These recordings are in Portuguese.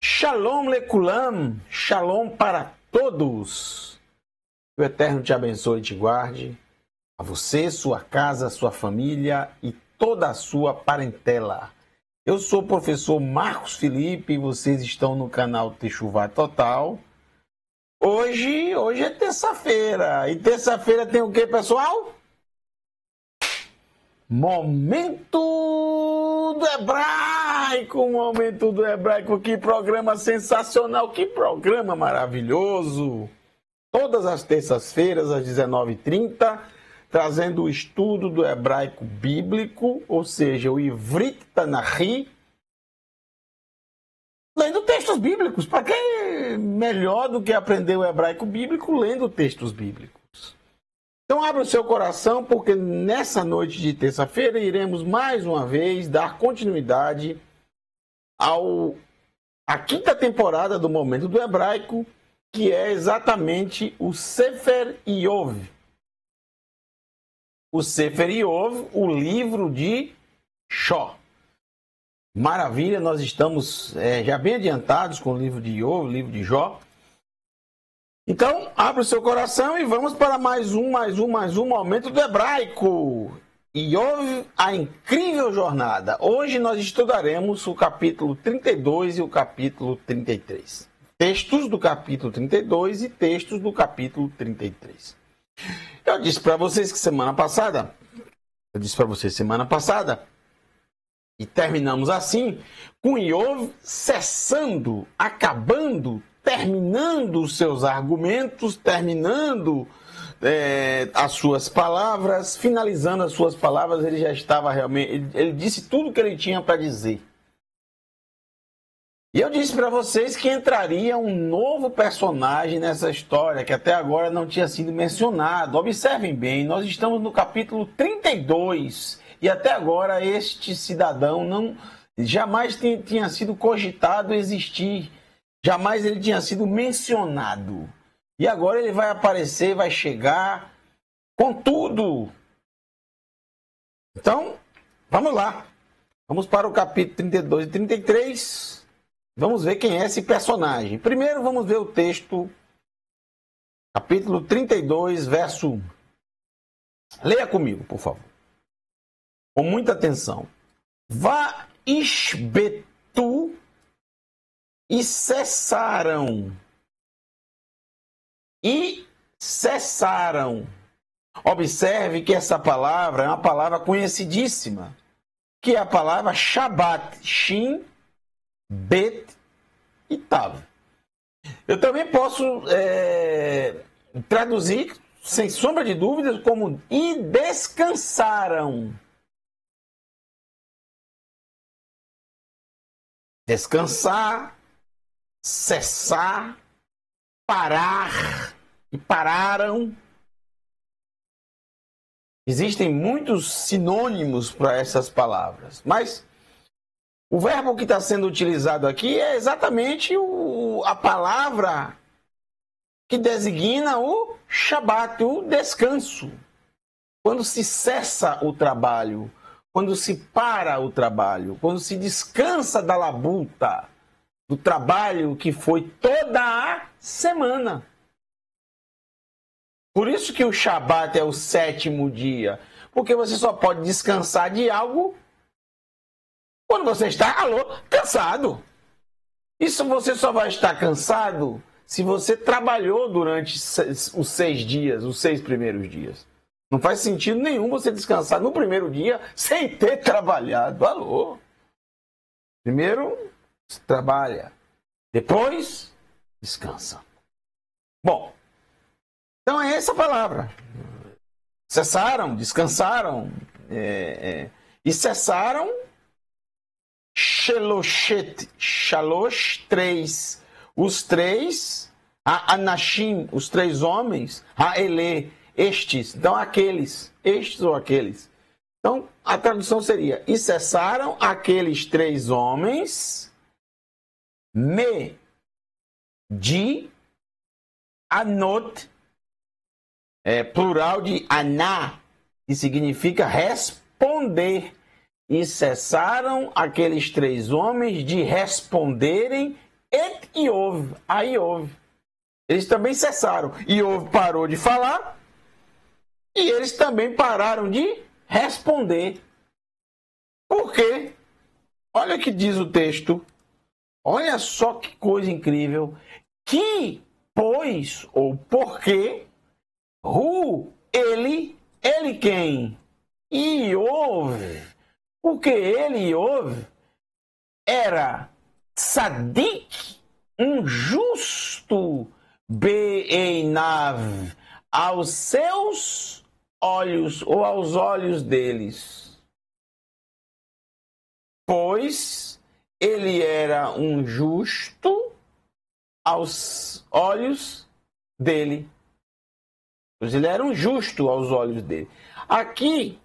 Shalom Lekulam, Shalom para todos. Que o Eterno te abençoe e te guarde, a você, sua casa, sua família e toda a sua parentela. Eu sou o professor Marcos Felipe e vocês estão no canal Techuvá Total. Hoje é terça-feira. E terça-feira tem o que, pessoal? Momento do Hebraico, Momento do Hebraico, que programa sensacional, que programa maravilhoso. Todas as terças-feiras, às 19h30, trazendo o estudo do hebraico bíblico, ou seja, o Ivrit Tanahi, lendo textos bíblicos. Para que melhor do que aprender o hebraico bíblico lendo textos bíblicos? Então abra o seu coração, porque nessa noite de terça-feira iremos mais uma vez dar continuidade à quinta temporada do Momento do Hebraico, que é exatamente o Sefer Iov. O Sefer Iov, o livro de Jó. Maravilha, nós estamos já bem adiantados com o livro de Iov, o livro de Jó. Então, abra o seu coração e vamos para mais um Momento do Hebraico. Iov, a incrível jornada. Hoje nós estudaremos o capítulo 32 e o capítulo 33. Textos do capítulo 32 e textos do capítulo 33. Eu disse para vocês semana passada, e terminamos assim, com Iov cessando, acabando, terminando os seus argumentos, terminando as suas palavras, finalizando as suas palavras. Ele já estava realmente, ele disse tudo o que ele tinha para dizer. E eu disse para vocês que entraria um novo personagem nessa história, que até agora não tinha sido mencionado. Observem bem, nós estamos no capítulo 32, e até agora este cidadão jamais tinha sido cogitado existir. Jamais ele tinha sido mencionado. E agora ele vai aparecer, vai chegar com tudo. Então, vamos lá. Vamos para o capítulo 32 e 33. Vamos ver quem é esse personagem. Primeiro vamos ver o texto, capítulo 32, verso 1. Leia comigo, por favor. Com muita atenção. Vaishbetu, e cessaram. Observe que essa palavra é uma palavra conhecidíssima, que é a palavra Shabbat, Shin, Bet e Tav. Eu também posso traduzir, sem sombra de dúvidas, como e descansaram. Descansar, cessar, parar e pararam. Existem muitos sinônimos para essas palavras, mas o verbo que está sendo utilizado aqui é exatamente a palavra que designa o Shabat, o descanso. Quando se cessa o trabalho, quando se para o trabalho, quando se descansa da labuta, do trabalho que foi toda a semana. Por isso que o Shabat é o sétimo dia. porque você só pode descansar de algo quando você está, cansado. Isso você só vai estar cansado se você trabalhou durante os 6 dias, os 6 primeiros dias. Não faz sentido nenhum você descansar no primeiro dia sem ter trabalhado. Primeiro, trabalha. Depois, descansa. Bom, então é essa a palavra. Cessaram, descansaram. E cessaram Shalosh, 3. Os 3, a Anashim, os 3 homens, a Ele, estes. Então, aqueles, estes ou aqueles. Então, a tradução seria: e cessaram aqueles 3 homens de Anot, plural de Aná, que significa responder. E cessaram aqueles 3 homens de responderem et Iov, a Iov. Eles também cessaram. Iov parou de falar e eles também pararam de responder. Por quê? Olha o que diz o texto. Olha só que coisa incrível. Que, pois, ou porque, ele quem? Iov. Porque ele, Iov, era tzadik, um justo, be'einav, aos seus olhos, ou aos olhos deles. Pois ele era um justo aos olhos dele. Pois ele era um justo aos olhos dele. Aqui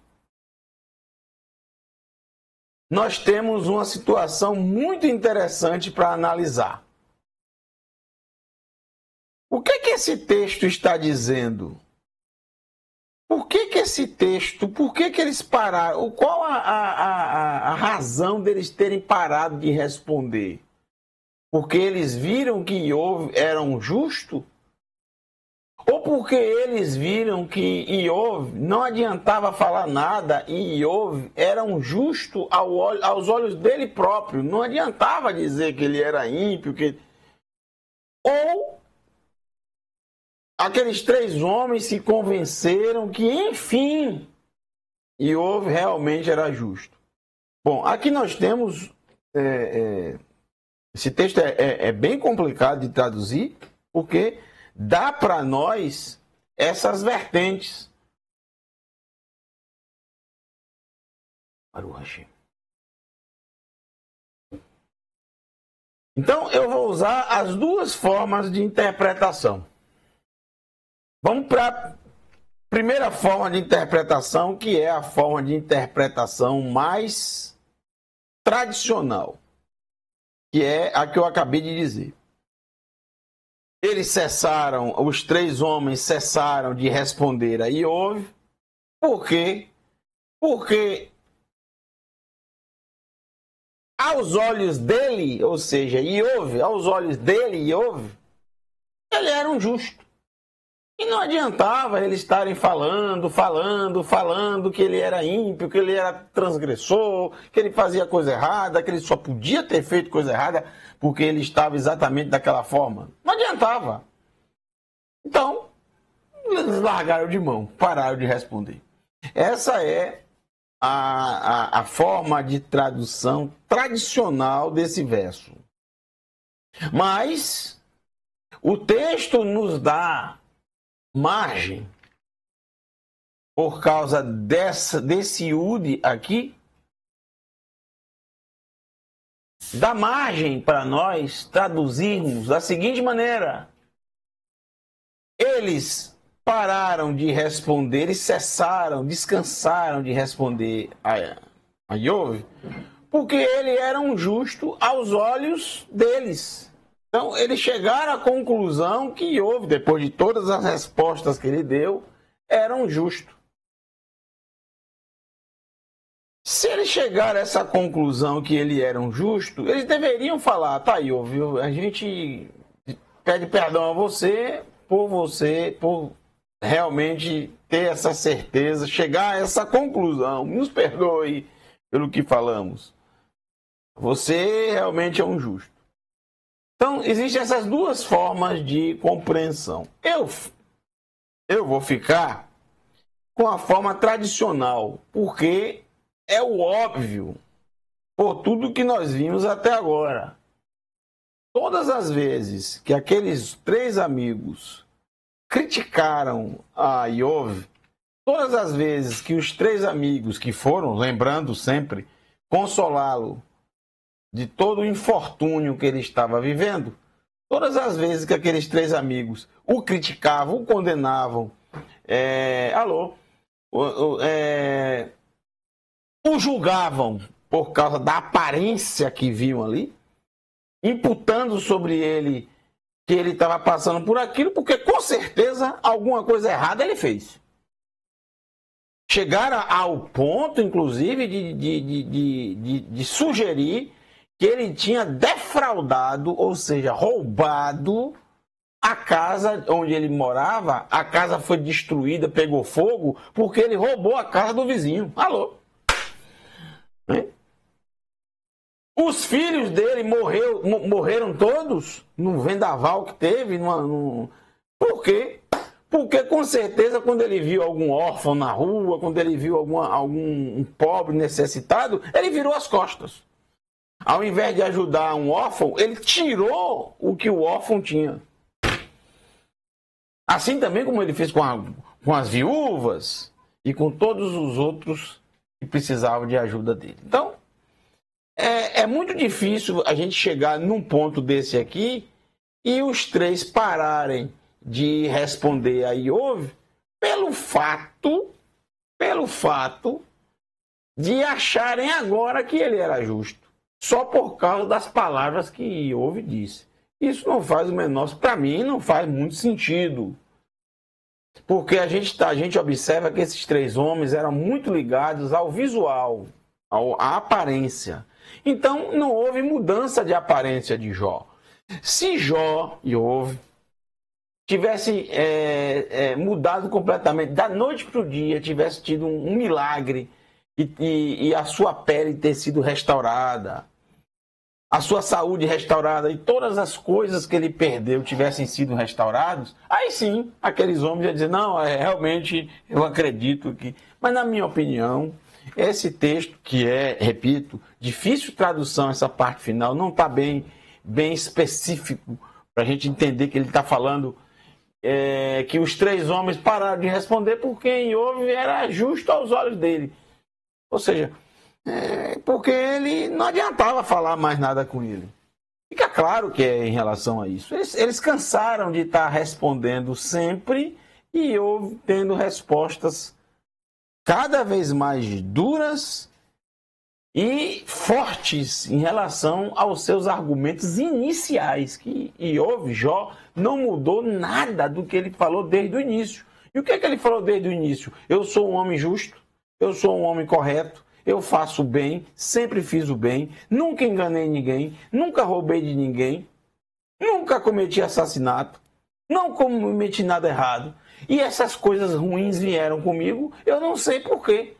nós temos uma situação muito interessante para analisar. O que esse texto está dizendo? Por que esse texto, por que eles pararam? Qual a razão deles terem parado de responder? Porque eles viram que Iov era um justo? Ou porque eles viram que Iov não adiantava falar nada e Iov era um justo aos olhos dele próprio? Não adiantava dizer que ele era ímpio. Ou aqueles 3 homens se convenceram que, enfim, Iov realmente era justo. Bom, aqui nós temos... esse texto é bem complicado de traduzir, porque dá para nós essas vertentes. Então, eu vou usar as 2 formas de interpretação. Vamos para a primeira forma de interpretação, que é a forma de interpretação mais tradicional, que é a que eu acabei de dizer. Eles cessaram, os 3 homens cessaram de responder a Iov. Por quê? Porque aos olhos dele, ou seja, Iov, aos olhos dele, Iov, ele era um justo. E não adiantava eles estarem falando que ele era ímpio, que ele era transgressor, que ele fazia coisa errada, que ele só podia ter feito coisa errada porque ele estava exatamente daquela forma. Não adiantava. Então, eles largaram de mão, pararam de responder. Essa é a forma de tradução tradicional desse verso. Mas o texto nos dá margem, por causa desse Yud aqui, dá margem para nós traduzirmos da seguinte maneira: eles pararam de responder e cessaram, descansaram de responder a Iov, porque ele era um justo aos olhos deles. Então, eles chegaram à conclusão que Iov, depois de todas as respostas que ele deu, era um justo. Se eles chegaram a essa conclusão que ele era um justo, eles deveriam falar: tá, Iov, a gente pede perdão a você, por realmente ter essa certeza, chegar a essa conclusão. Nos perdoe pelo que falamos. Você realmente é um justo. Então, existem essas duas formas de compreensão. Eu vou ficar com a forma tradicional, porque é o óbvio, por tudo que nós vimos até agora. Todas as vezes que aqueles 3 amigos criticaram a Iov, todas as vezes que os 3 amigos que foram, lembrando sempre, consolá-lo de todo o infortúnio que ele estava vivendo, todas as vezes que aqueles 3 amigos o criticavam, o condenavam, o julgavam por causa da aparência que viam ali, imputando sobre ele que ele estava passando por aquilo, porque com certeza alguma coisa errada ele fez. Chegaram ao ponto, inclusive, de sugerir que ele tinha defraudado, ou seja, roubado a casa onde ele morava. A casa foi destruída, pegou fogo, porque ele roubou a casa do vizinho. Alô? Hein? Os filhos dele morreram todos no vendaval que teve. Por quê? Porque com certeza quando ele viu algum órfão na rua, quando ele viu algum pobre necessitado, ele virou as costas. Ao invés de ajudar um órfão, ele tirou o que o órfão tinha. Assim também como ele fez com as viúvas e com todos os outros que precisavam de ajuda dele. Então, é muito difícil a gente chegar num ponto desse aqui e os 3 pararem de responder a Iov pelo fato de acharem agora que ele era justo. Só por causa das palavras que Iov disse. Isso não faz o menor, para mim, não faz muito sentido. Porque a gente observa que esses 3 homens eram muito ligados ao visual, à aparência. Então, não houve mudança de aparência de Jó. Se Jó, Iov, tivesse mudado completamente, da noite para o dia, tivesse tido um milagre e a sua pele ter sido restaurada, a sua saúde restaurada e todas as coisas que ele perdeu tivessem sido restaurados, aí sim, aqueles homens iam dizer, não, realmente eu acredito que... Mas na minha opinião, esse texto que repito, difícil tradução, essa parte final, não está bem específico para a gente entender que ele está falando que os 3 homens pararam de responder porque Iov era justo aos olhos dele. Ou seja, porque ele não adiantava falar mais nada com ele. Fica claro que é em relação a isso. Eles cansaram de estar respondendo sempre e Iov tendo respostas cada vez mais duras e fortes em relação aos seus argumentos iniciais, que Iov, Jó, não mudou nada do que ele falou desde o início. E o que é que ele falou desde o início? Eu sou um homem justo, eu sou um homem correto, eu faço o bem, sempre fiz o bem, nunca enganei ninguém, nunca roubei de ninguém, nunca cometi assassinato, não cometi nada errado. E essas coisas ruins vieram comigo, eu não sei porquê.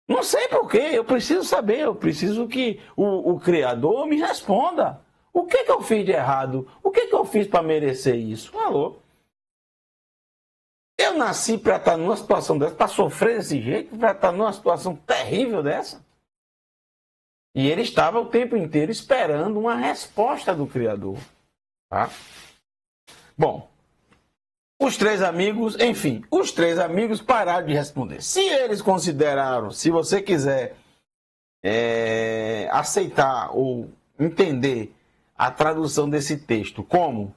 Não sei porquê, eu preciso saber, eu preciso que o Criador me responda. O que eu fiz de errado? O que eu fiz para merecer isso? Alô? Eu nasci para estar numa situação dessa, para sofrer desse jeito, para estar numa situação terrível dessa? E ele estava o tempo inteiro esperando uma resposta do Criador. Tá? Bom, os 3 amigos, enfim, os 3 amigos pararam de responder. Se eles consideraram, se você quiser aceitar ou entender a tradução desse texto como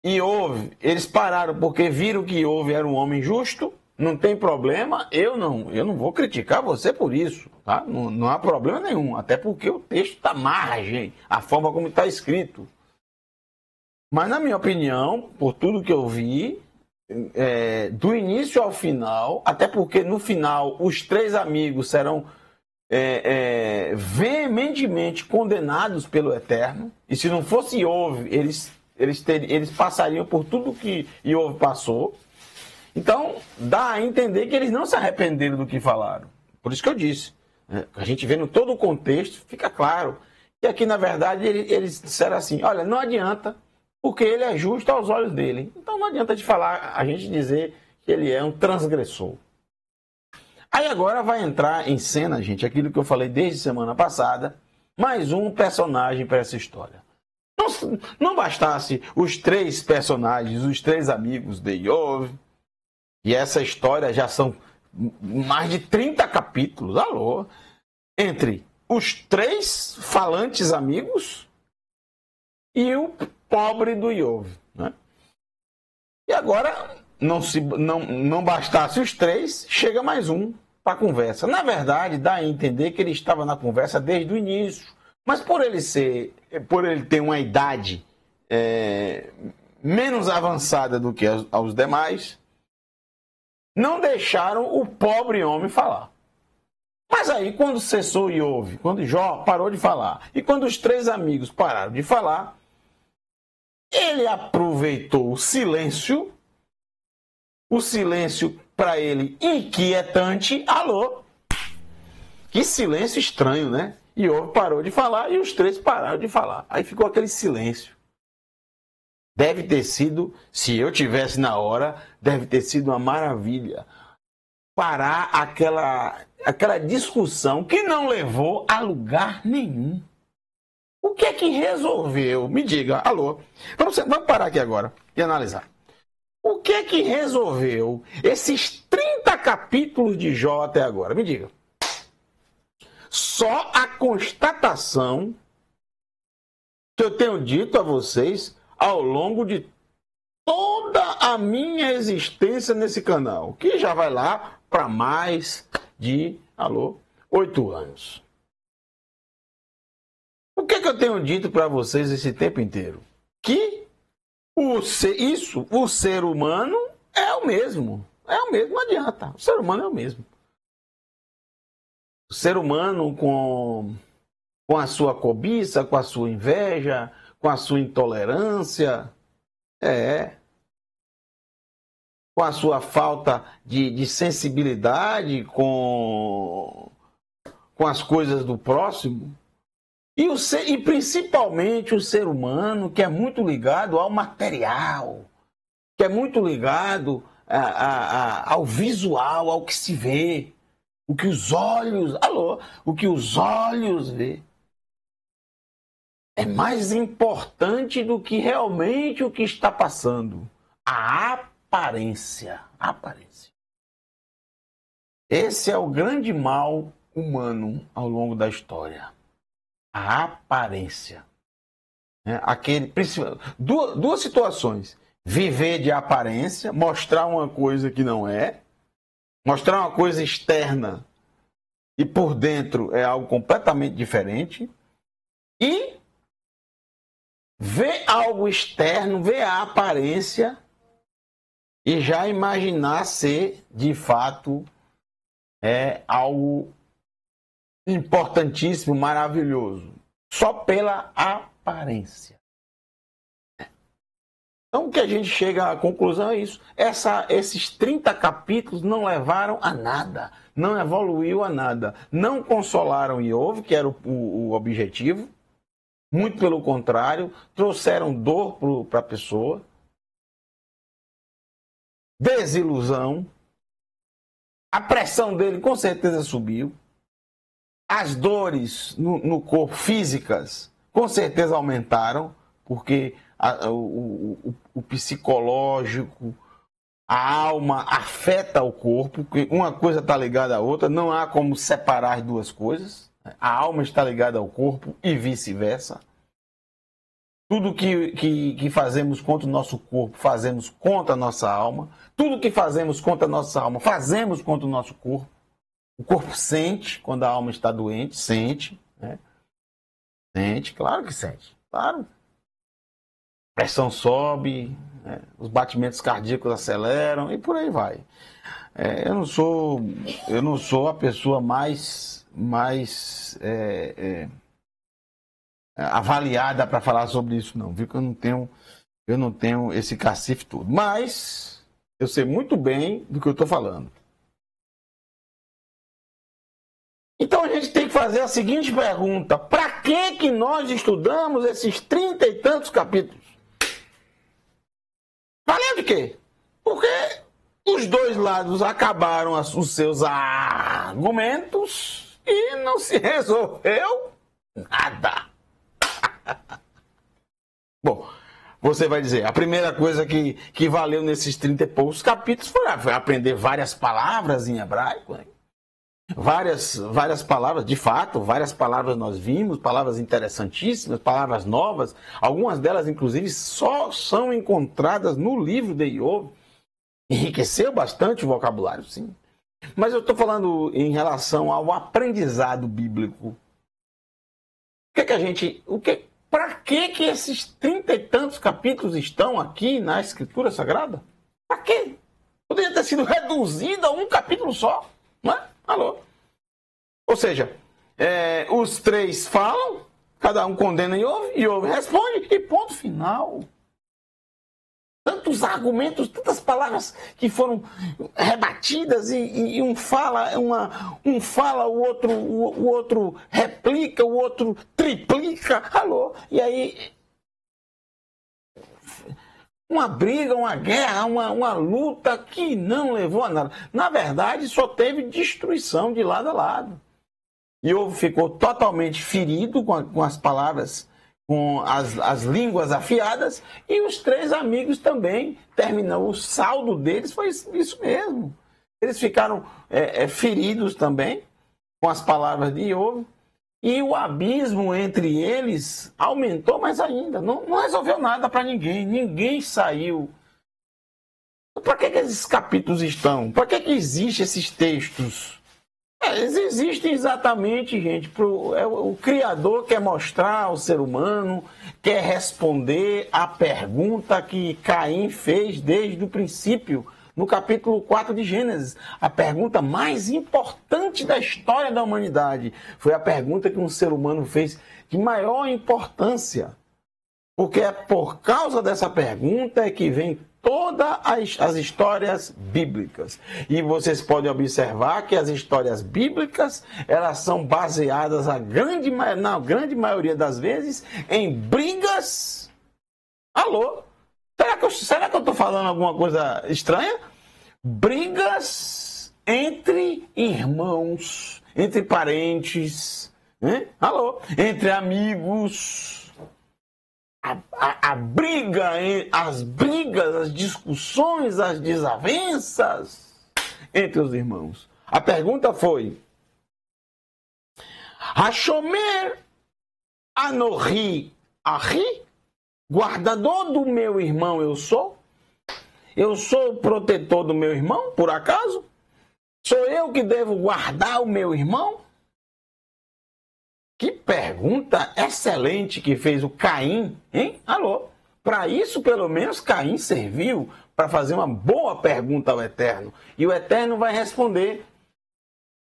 Iov, eles pararam porque viram que Iov era um homem justo, não tem problema, eu não vou criticar você por isso, tá? Não há problema nenhum, até porque o texto está à margem, a forma como está escrito. Mas na minha opinião, por tudo que eu vi, do início ao final, até porque no final os 3 amigos serão veementemente condenados pelo Eterno, e se não fosse Iov, eles eles passariam por tudo que Iov passou. Então, dá a entender que eles não se arrependeram do que falaram. Por isso que eu disse. A gente vendo todo o contexto, fica claro que aqui, na verdade, eles disseram assim, olha, não adianta, porque ele é justo aos olhos dele. Então, não adianta de falar, a gente dizer que ele é um transgressor. Aí agora vai entrar em cena, gente, aquilo que eu falei desde semana passada, mais um personagem para essa história. Não bastasse os 3 personagens, os 3 amigos de Iov, e essa história já são mais de 30 capítulos, alô, entre os 3 falantes amigos e o pobre do Iov, né? E agora, não bastasse os 3, chega mais um para a conversa. Na verdade, dá a entender que ele estava na conversa desde o início, mas por ele ter uma idade menos avançada do que aos demais, não deixaram o pobre homem falar. Mas aí, quando cessou Iov, quando Jó parou de falar, e quando os 3 amigos pararam de falar, ele aproveitou o silêncio para ele inquietante. Alô? Que silêncio estranho, né? Iov parou de falar e os 3 pararam de falar. Aí ficou aquele silêncio. Deve ter sido, se eu tivesse na hora, deve ter sido uma maravilha. Parar aquela discussão que não levou a lugar nenhum. O que é que resolveu? Me diga, alô. Vamos parar aqui agora e analisar. O que é que resolveu esses 30 capítulos de Jó até agora? Me diga. Só a constatação que eu tenho dito a vocês ao longo de toda a minha existência nesse canal, que já vai lá para mais de, 8 anos. O que eu tenho dito para vocês esse tempo inteiro? Que o ser humano é o mesmo. É o mesmo, não adianta. O ser humano é o mesmo. O ser humano com a sua cobiça, com a sua inveja, com a sua intolerância, com a sua falta de sensibilidade com as coisas do próximo. E principalmente o ser humano que é muito ligado ao material, que é muito ligado ao visual, ao que se vê, o que os olhos vê. É mais importante do que realmente o que está passando. A aparência. Esse é o grande mal humano ao longo da história. A aparência. Duas situações. Viver de aparência, mostrar uma coisa que não é, mostrar uma coisa externa e por dentro é algo completamente diferente, e ver algo externo, ver a aparência e já imaginar ser, de fato, algo importantíssimo, maravilhoso, só pela aparência. Então, o que a gente chega à conclusão é isso. Esses 30 capítulos não levaram a nada, não evoluiu a nada, não consolaram Iov, que era o objetivo, muito pelo contrário, trouxeram dor para a pessoa, desilusão, a pressão dele com certeza subiu, as dores no corpo físicas com certeza aumentaram, porque o psicológico, a alma afeta o corpo, porque uma coisa está ligada à outra, não há como separar as duas coisas. A alma está ligada ao corpo e vice-versa. Tudo que fazemos contra o nosso corpo, fazemos contra a nossa alma. Tudo que fazemos contra a nossa alma, fazemos contra o nosso corpo. O corpo sente quando a alma está doente, sente, né? Sente, claro que sente, claro. A pressão sobe, né? Os batimentos cardíacos aceleram e por aí vai. Eu não sou a pessoa mais avaliada para falar sobre isso, não. Viu que eu não tenho Eu não tenho esse cacife todo. Mas eu sei muito bem do que eu estou falando. Então a gente tem que fazer a seguinte pergunta: para que nós estudamos esses 30 e tantos capítulos? Valendo de quê? Porque os dois lados acabaram os seus argumentos e não se resolveu nada. Bom, você vai dizer, a primeira coisa que valeu nesses 30 e poucos capítulos foi aprender várias palavras em hebraico, né? Várias palavras, de fato, várias palavras nós vimos, palavras interessantíssimas, palavras novas, algumas delas, inclusive, só são encontradas no livro de Iov. Enriqueceu bastante o vocabulário, sim. Mas eu estou falando em relação ao aprendizado bíblico. Para que esses 30 e tantos capítulos estão aqui na Escritura Sagrada? Para quê? Poderia ter sido reduzido a um capítulo só, não é? Alô? Ou seja, os três falam, cada um condena e ouve, responde, e ponto final. Tantos argumentos, tantas palavras que foram rebatidas e um fala, o outro replica, o outro triplica. Alô? E aí uma briga, uma guerra, uma luta que não levou a nada. Na verdade, só teve destruição de lado a lado. Iov ficou totalmente ferido com as palavras, com as línguas afiadas, e os três amigos também terminou. O saldo deles foi isso mesmo. Eles ficaram feridos também com as palavras de Iov, e o abismo entre eles aumentou mais ainda. Não resolveu nada para ninguém. Ninguém saiu. Para que esses capítulos estão? Para que existem esses textos? Eles existem exatamente, gente. O Criador quer mostrar ao ser humano, quer responder à pergunta que Caim fez desde o princípio, no capítulo 4 de Gênesis. A pergunta mais importante da história da humanidade. Foi a pergunta que um ser humano fez de maior importância. Porque é por causa dessa pergunta que vem todas as histórias bíblicas. E vocês podem observar que as histórias bíblicas, elas são baseadas na grande maioria das vezes em brigas. Alô? Será que eu estou falando alguma coisa estranha? Brigas entre irmãos, entre parentes, hein? Alô? Entre amigos. As brigas, as discussões, as desavenças entre os irmãos. A pergunta foi: Hashomer Anohi Ahi? Guardador do meu irmão eu sou? Eu sou o protetor do meu irmão, por acaso? Sou eu que devo guardar o meu irmão? Que pergunta excelente que fez o Caim, hein? Alô? Para isso, pelo menos, Caim serviu para fazer uma boa pergunta ao Eterno. E o Eterno vai responder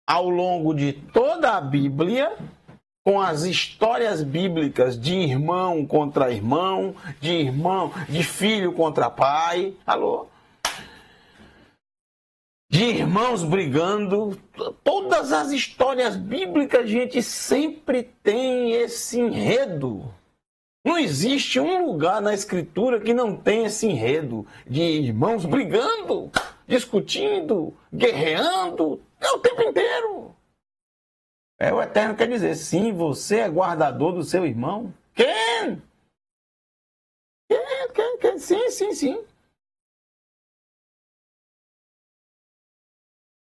ao longo de toda a Bíblia, com as histórias bíblicas de irmão contra irmão, de filho contra pai. Alô? De irmãos brigando, todas as histórias bíblicas, gente, sempre tem esse enredo. Não existe um lugar na Escritura que não tem esse enredo de irmãos brigando, discutindo, guerreando, o tempo inteiro. O Eterno quer dizer, sim, você é guardador do seu irmão. Quem? Sim.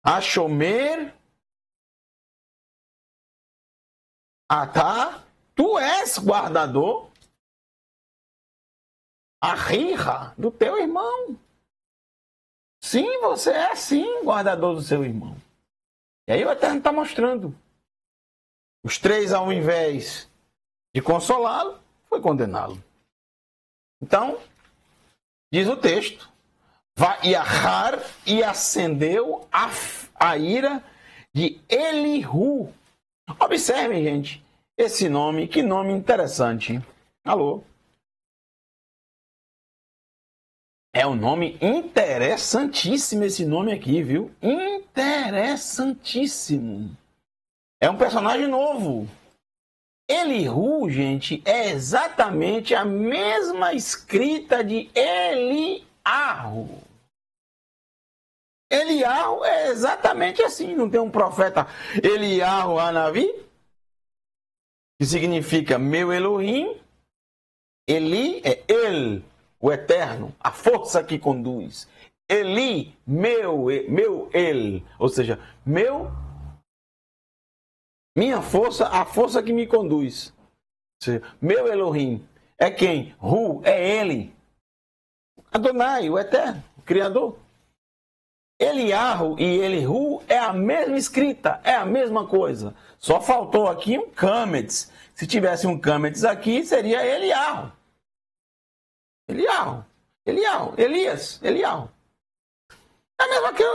Hashomer, tu és guardador, Ahirra, do teu irmão. Sim, você é sim guardador do seu irmão. E aí o Eterno está mostrando. Os três, ao invés de consolá-lo, foi condená-lo. Então, diz o texto, Vaiahar, e acendeu a ira de Elihu. Observem, gente, esse nome, que nome interessante. Alô? É um nome interessantíssimo esse nome aqui, viu? Interessantíssimo. É um personagem novo. Elihu, gente, é exatamente a mesma escrita de Eliarro. Eliarro é exatamente assim. Não tem um profeta Eliarro Hanavi? Que significa meu Elohim. Eli é El, o eterno, a força que conduz. Eli, meu El, ou seja, minha força, a força que me conduz. Ou seja, meu Elohim é quem? Hu é ele. Adonai, o eterno, o criador. Eliarro e Elihu é a mesma escrita, é a mesma coisa. Só faltou aqui um Câmedes. Se tivesse um Câmedes aqui, seria Eliarro. Elias. É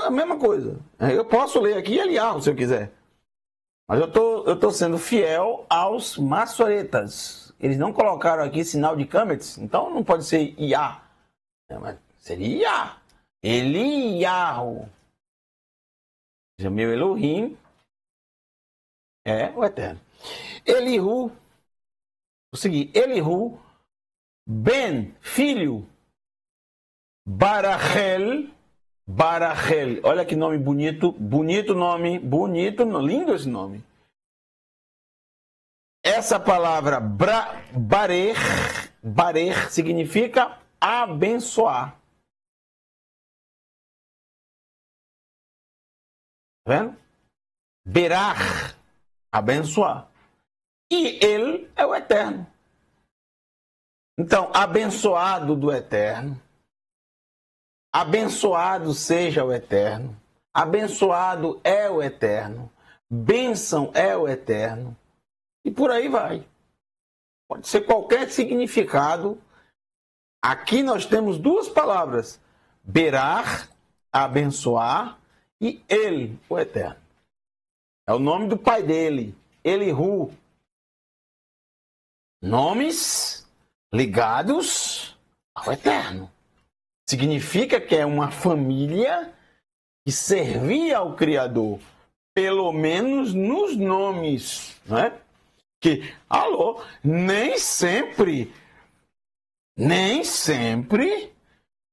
a mesma coisa. Eu posso ler aqui Eliarro se eu quiser. Mas eu tô sendo fiel aos maçoretas. Eles não colocaram aqui sinal de Câmedes, então não pode ser Iá. Seria Iá. Eliarro. Meu Elohim é o eterno. Elihu. Vou seguir. Elihu, Ben, filho. Barachel. Olha que nome bonito. Bonito nome. Lindo esse nome. Essa palavra barer significa abençoar. Tá vendo? Berar, abençoar. E ele é o eterno. Então, abençoado do eterno. Abençoado seja o eterno. Abençoado é o eterno. Bênção é o eterno. E por aí vai. Pode ser qualquer significado. Aqui nós temos duas palavras. Berar, abençoar, e ele, o eterno. É o nome do pai dele, Elihu. Nomes ligados ao eterno. Significa que é uma família que servia ao Criador, pelo menos nos nomes, né? Que, nem sempre,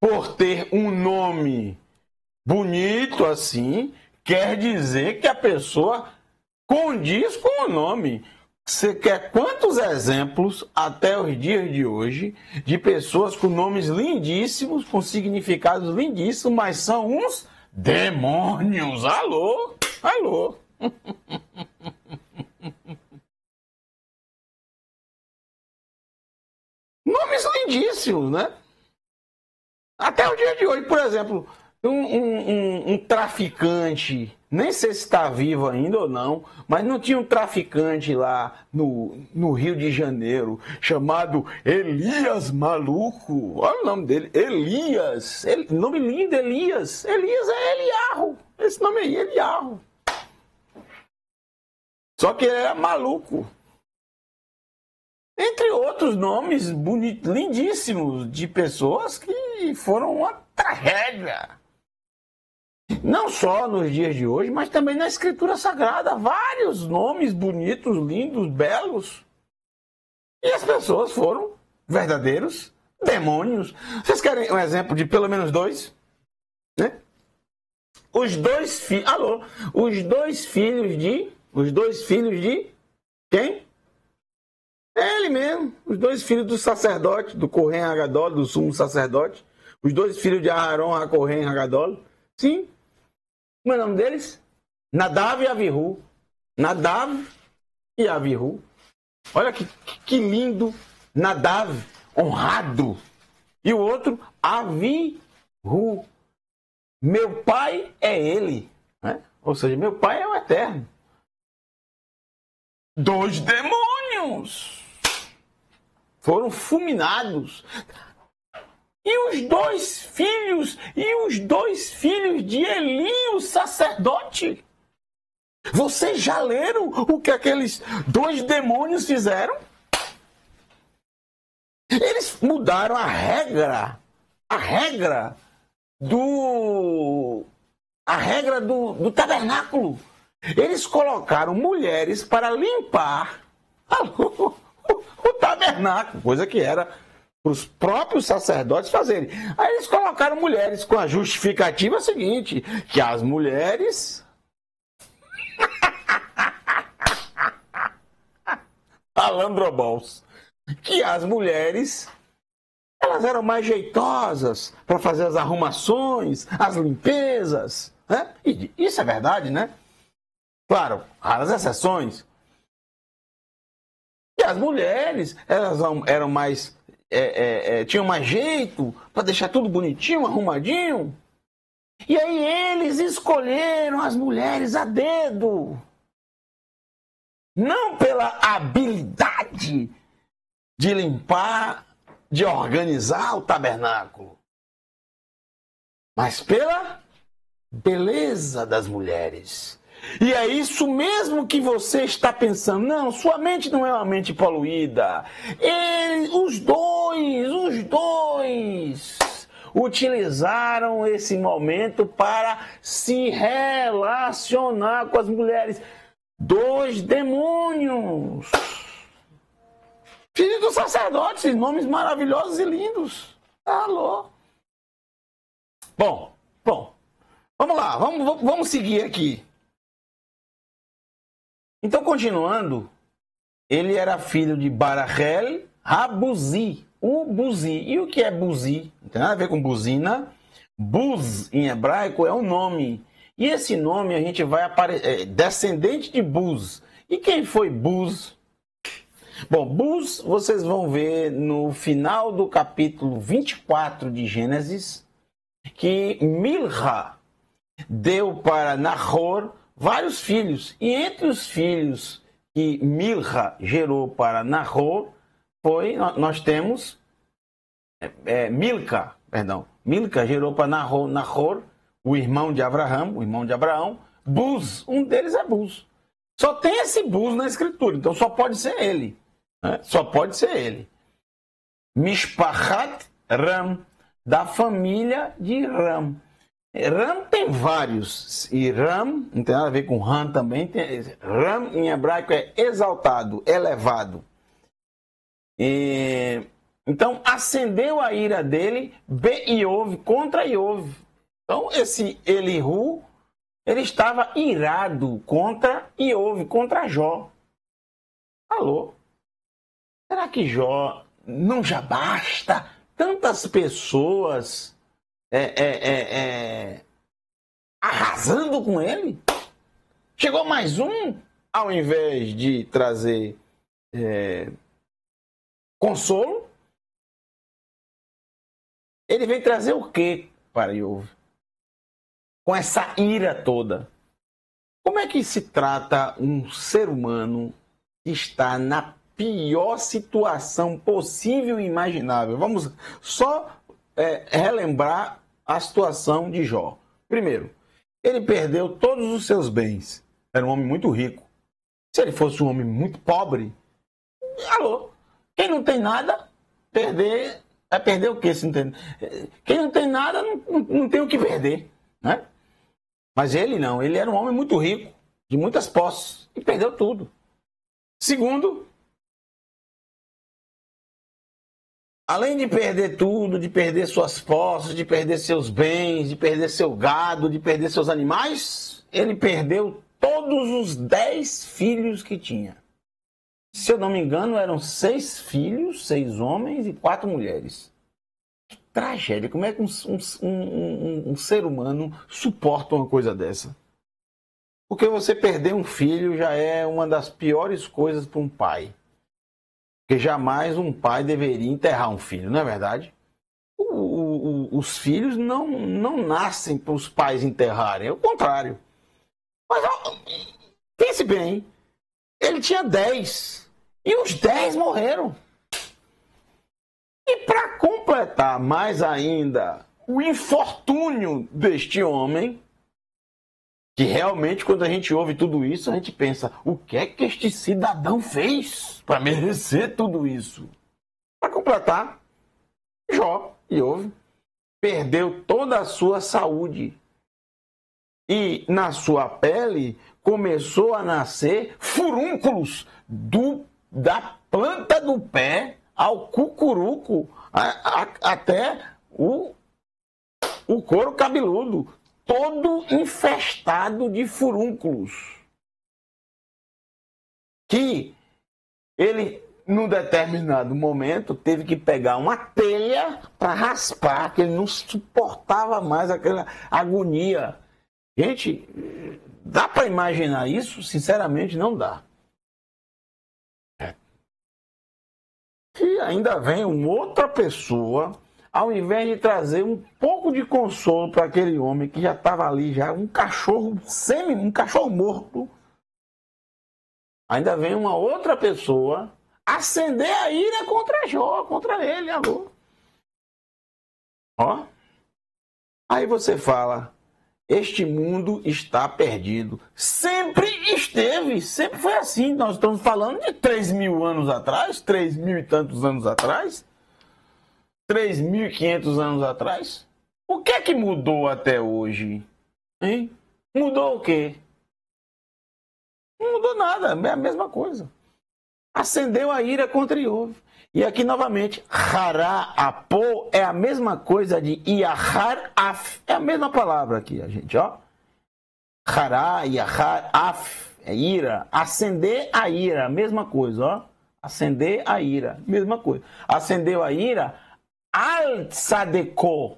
por ter um nome bonito assim, quer dizer que a pessoa condiz com o nome. Você quer quantos exemplos, até os dias de hoje, de pessoas com nomes lindíssimos, com significados lindíssimos, mas são uns demônios? Alô? Nomes lindíssimos, né? Até o dia de hoje, por exemplo, um traficante, nem sei se está vivo ainda ou não, mas não tinha um traficante lá no Rio de Janeiro chamado Elias Maluco. Olha o nome dele, Elias. Nome lindo, Elias. Elias é Eliarro. Esse nome aí, Eliarro. Só que ele era maluco. Entre outros nomes bonitos, lindíssimos, de pessoas que foram uma tragédia. Não só nos dias de hoje, mas também na Escritura Sagrada. Vários nomes bonitos, lindos, belos. E as pessoas foram verdadeiros demônios. Vocês querem um exemplo de pelo menos dois? Né? Os dois filhos de quem? É ele mesmo. Os dois filhos do sacerdote, do Kohen Hagadol, do sumo sacerdote. Os dois filhos de Aharon, a Kohen Hagadol. Sim. Como é o nome deles? Nadav e Avihu. Nadav e Avihu. Olha que lindo. Nadav, honrado. E o outro, Avihu. Meu pai é ele. Né? Ou seja, meu pai é o eterno. Dois demônios foram fulminados. E os dois filhos de Eli, o sacerdote. Vocês já leram o que aqueles dois demônios fizeram? Eles mudaram a regra a regra do tabernáculo. Eles colocaram mulheres para limpar o tabernáculo, coisa que era para os próprios sacerdotes fazerem. Aí eles colocaram mulheres com a justificativa seguinte, que as mulheres... Alandrobols. Que as mulheres, elas eram mais jeitosas para fazer as arrumações, as limpezas, né? E isso é verdade, né? Claro, raras exceções. E as mulheres, elas eram mais, tinham mais jeito para deixar tudo bonitinho, arrumadinho. E aí eles escolheram as mulheres a dedo. Não pela habilidade de limpar, de organizar o tabernáculo, mas pela beleza das mulheres. E é isso mesmo que você está pensando. Não, sua mente não é uma mente poluída. Os dois utilizaram esse momento para se relacionar com as mulheres. Dois demônios. Filhos dos sacerdotes, nomes maravilhosos e lindos. Alô. Bom. Vamos lá, vamos seguir aqui. Então, continuando, ele era filho de Barachel Habuzi, o Buzi. E o que é Buzi? Não tem nada a ver com buzina. Buz, em hebraico, é um nome. E esse nome a gente vai aparecer, descendente de Buz. E quem foi Buz? Bom, Buz, vocês vão ver no final do capítulo 24 de Gênesis, que Milha deu para Nahor vários filhos. E entre os filhos que Milha gerou para Nahor, nós temos Milca. Milca gerou para Nahor, o irmão de Abraão, Buz, um deles é Buz. Só tem esse Buz na escritura, então só pode ser ele. Né? Só pode ser ele. Mishpachat Ram, da família de Ram. Ram tem vários, e Ram, não tem nada a ver com Ram também, Ram em hebraico é exaltado, elevado. Então acendeu a ira dele, Be-Iov, contra Iov. Então esse Elihu, ele estava irado contra Iov, contra Jó. Alô? Será que Jó não já basta tantas pessoas arrasando com ele? Chegou mais um, ao invés de trazer consolo, ele vem trazer o quê para Iov? Com essa ira toda. Como é que se trata um ser humano que está na pior situação possível e imaginável? Vamos só relembrar a situação de Jó. Primeiro, ele perdeu todos os seus bens. Era um homem muito rico. Se ele fosse um homem muito pobre, alô, quem não tem nada, vai perder o quê? Se não tem... Quem não tem nada, não tem o que perder, né? Mas ele não, ele era um homem muito rico, de muitas posses, e perdeu tudo. Segundo, além de perder tudo, de perder suas posses, de perder seus bens, de perder seu gado, de perder seus animais, ele perdeu todos os 10 filhos que tinha. Se eu não me engano, eram 6 filhos, 6 homens e 4 mulheres. Que tragédia! Como é que um ser humano suporta uma coisa dessa? Porque você perder um filho já é uma das piores coisas para um pai. Porque jamais um pai deveria enterrar um filho, não é verdade? Os filhos não nascem para os pais enterrarem, é o contrário. Mas pense bem, ele tinha 10 e os 10 morreram. E para completar mais ainda o infortúnio deste homem, que realmente quando a gente ouve tudo isso, a gente pensa, o que é que este cidadão fez para merecer tudo isso? Para completar, Jó, Iov, perdeu toda a sua saúde. E na sua pele começou a nascer furúnculos da planta do pé ao cucuruco, até o couro cabeludo, todo infestado de furúnculos. Que ele, num determinado momento, teve que pegar uma telha para raspar, que ele não suportava mais aquela agonia. Gente, dá para imaginar isso? Sinceramente, não dá. E ainda vem uma outra pessoa, ao invés de trazer um pouco de consolo para aquele homem que já estava ali, já um cachorro morto, ainda vem uma outra pessoa acender a ira contra Jó, contra ele, alô. Ó. Aí você fala, este mundo está perdido. Sempre esteve, sempre foi assim. Nós estamos falando de 3.000 anos atrás, 3.000 e tantos anos atrás, 3.500 anos atrás. O que é que mudou até hoje? Hein? Mudou o quê? Não mudou nada, é a mesma coisa. Acendeu a ira contra Iov. E aqui novamente, hará apô é a mesma coisa de iahar af. É a mesma palavra aqui, a gente, ó. Hará, iahar af, é ira. Acender a ira, a mesma coisa, ó. Acender a ira, mesma coisa. Acendeu a ira al tzadekó,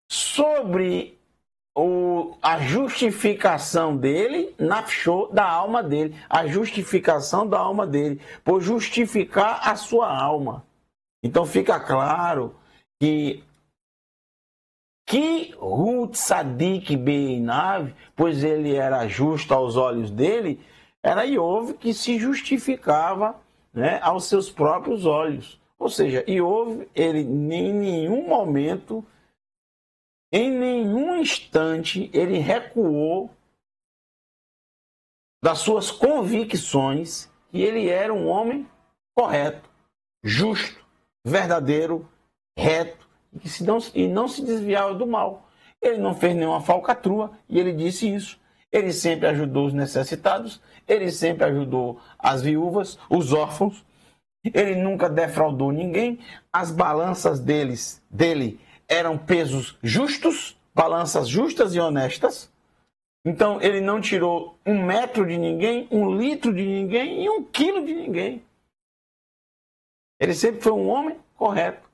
sobre a justificação dele, nafshó, da alma dele, a justificação da alma dele, por justificar a sua alma. Então fica claro que Hu Tzadik Beinav, pois ele era justo aos olhos dele, era Iov que se justificava, né, aos seus próprios olhos. Ou seja, Iov, ele em nenhum momento, em nenhum instante, ele recuou das suas convicções que ele era um homem correto, justo, verdadeiro, reto, e não se desviava do mal. Ele não fez nenhuma falcatrua, e ele disse isso. Ele sempre ajudou os necessitados, ele sempre ajudou as viúvas, os órfãos, ele nunca defraudou ninguém, as balanças dele eram pesos justos, balanças justas e honestas. Então, ele não tirou 1 metro de ninguém, 1 litro de ninguém e 1 quilo de ninguém. Ele sempre foi um homem correto.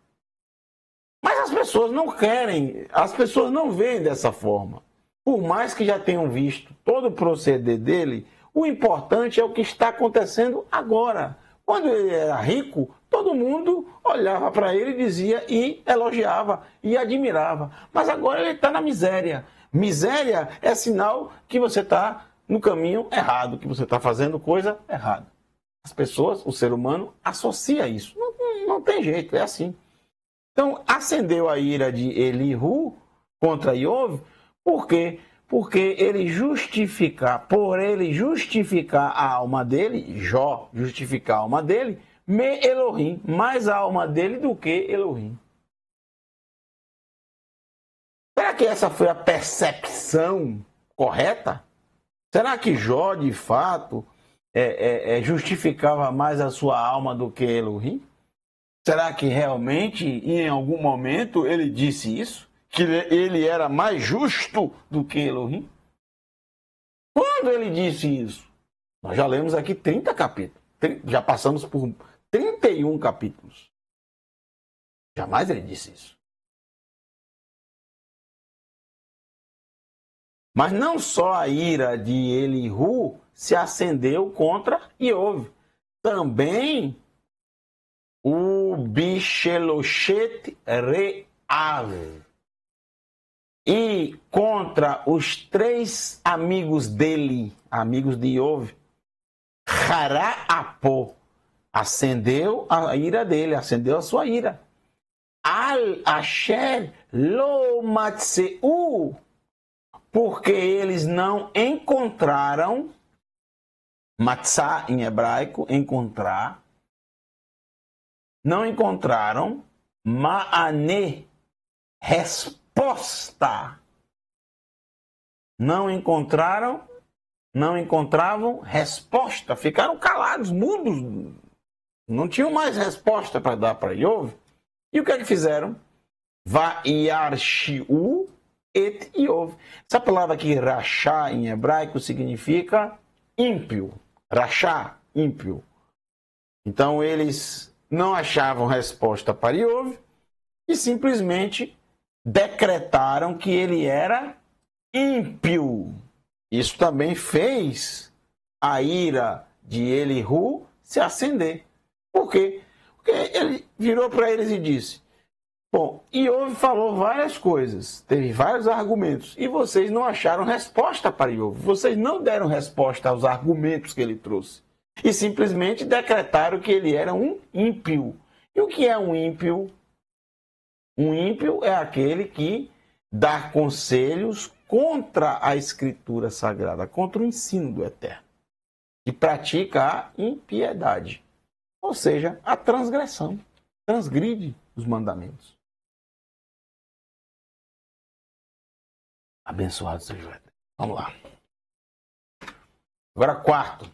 Mas as pessoas não querem, as pessoas não veem dessa forma. Por mais que já tenham visto todo o proceder dele, o importante é o que está acontecendo agora. Quando ele era rico, todo mundo olhava para ele e dizia, e elogiava, e admirava. Mas agora ele está na miséria. Miséria é sinal que você está no caminho errado, que você está fazendo coisa errada. As pessoas, o ser humano, associa isso. Não tem jeito, é assim. Então, acendeu a ira de Elihu contra Iov, por quê? Porque por ele justificar a alma dele, Jó justificar a alma dele, me Elohim, mais a alma dele do que Elohim. Será que essa foi a percepção correta? Será que Jó, de fato, justificava mais a sua alma do que Elohim? Será que realmente, em algum momento, ele disse isso? Que ele era mais justo do que Elohim? Quando ele disse isso? Nós já lemos aqui 30 capítulos. Já passamos por 31 capítulos. Jamais ele disse isso. Mas não só a ira de Elihu se acendeu contra Iov. Também o Bisheloshet Re'av. E contra os 3 amigos dele, amigos de Iov, Hará-apó, acendeu a ira dele, acendeu a sua ira. Al-asher lo matzeu, porque eles não encontraram, matzá em hebraico, encontrar, não encontraram, ma'aneh, resposta. Não encontravam resposta. Ficaram calados, mudos. Não tinham mais resposta para dar para Iov. E o que é que fizeram? Vayarshiu et Iov. Essa palavra aqui, rachá, em hebraico, significa ímpio. Rachá, ímpio. Então, eles não achavam resposta para Iov e simplesmente decretaram que ele era ímpio. Isso também fez a ira de Elihu se acender. Por quê? Porque ele virou para eles e disse: bom, Iov falou várias coisas, teve vários argumentos, e vocês não acharam resposta para Iov. Vocês não deram resposta aos argumentos que ele trouxe. E simplesmente decretaram que ele era um ímpio. E o que é um ímpio? Um ímpio é aquele que dá conselhos contra a Escritura Sagrada, contra o ensino do Eterno, e pratica a impiedade, ou seja, a transgressão, transgride os mandamentos. Abençoado seja o Eterno. Vamos lá. Agora, quarto.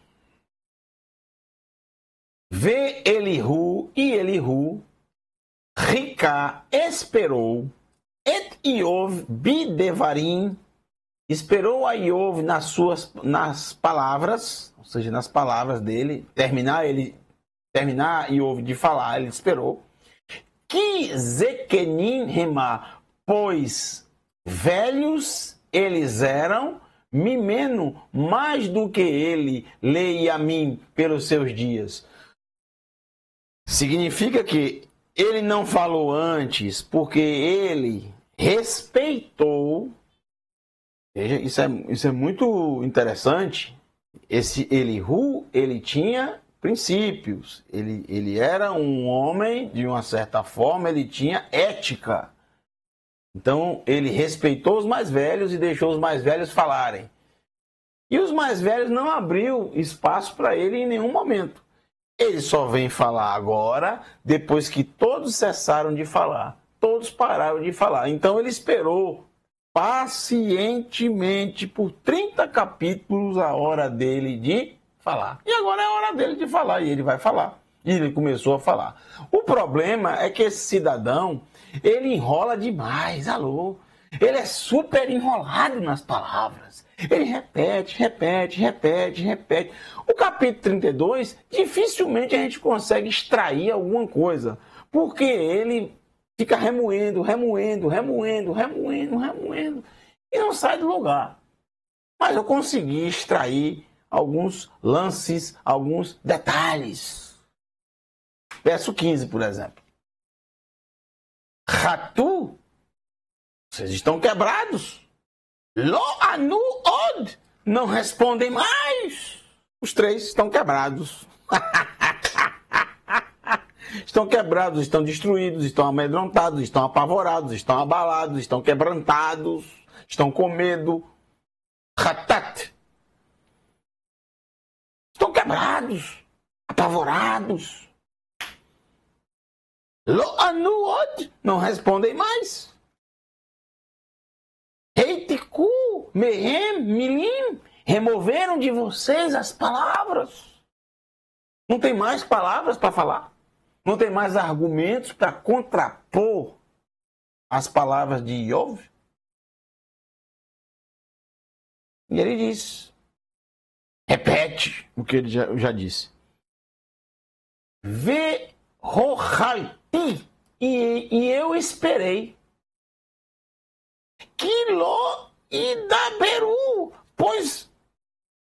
Vê Elihu, e Elihu, Rica, esperou, et Iov bidevarim, esperou a Iov nas palavras, ou seja, nas palavras dele, terminar Iov de falar, ele esperou, que Zekenim Remá, pois velhos eles eram, mimeno mais do que ele, leia a mim pelos seus dias. Significa que ele não falou antes porque ele respeitou. Veja, isso é muito interessante. Esse Elihu, ele tinha princípios. Ele era um homem, de uma certa forma, ele tinha ética. Então, ele respeitou os mais velhos e deixou os mais velhos falarem. E os mais velhos não abriu espaço para ele em nenhum momento. Ele só vem falar agora, depois que todos cessaram de falar. Todos pararam de falar. Então ele esperou pacientemente por 30 capítulos a hora dele de falar. E agora é a hora dele de falar, e ele vai falar. E ele começou a falar. O problema é que esse cidadão, ele enrola demais, alô. Ele é super enrolado nas palavras. Ele repete. O capítulo 32, dificilmente a gente consegue extrair alguma coisa, porque ele fica remoendo, e não sai do lugar. Mas eu consegui extrair alguns lances, alguns detalhes. Verso 15, por exemplo. Ratu, vocês estão quebrados. Lo anu od, não respondem mais. Os três estão quebrados. Estão quebrados, estão destruídos, estão amedrontados, estão apavorados, estão abalados, estão quebrantados, estão com medo. Ratat. Estão quebrados, apavorados. Lo anu od, não respondem mais. Heitiku, mehem, milim, removeram de vocês as palavras. Não tem mais palavras para falar. Não tem mais argumentos para contrapor as palavras de Iov. E ele diz, repete o que ele já disse. Ve rohalti, e eu esperei. Quiló e Daberu, pois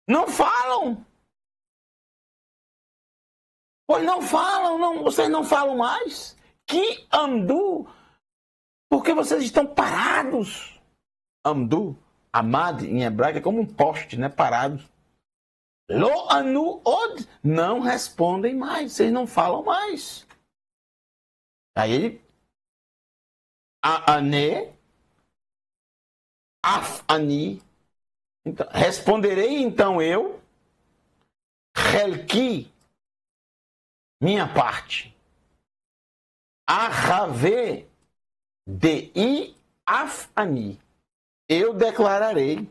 não falam. Vocês não falam mais. Que Amdu, porque vocês estão parados. Amdu, amad em hebraico é como um poste, né? Parados. Lo anu od, não respondem mais, vocês não falam mais. Aí ele, ane, af-ani, então, responderei então eu, helki, minha parte, ahave, Dei af ani. Eu declararei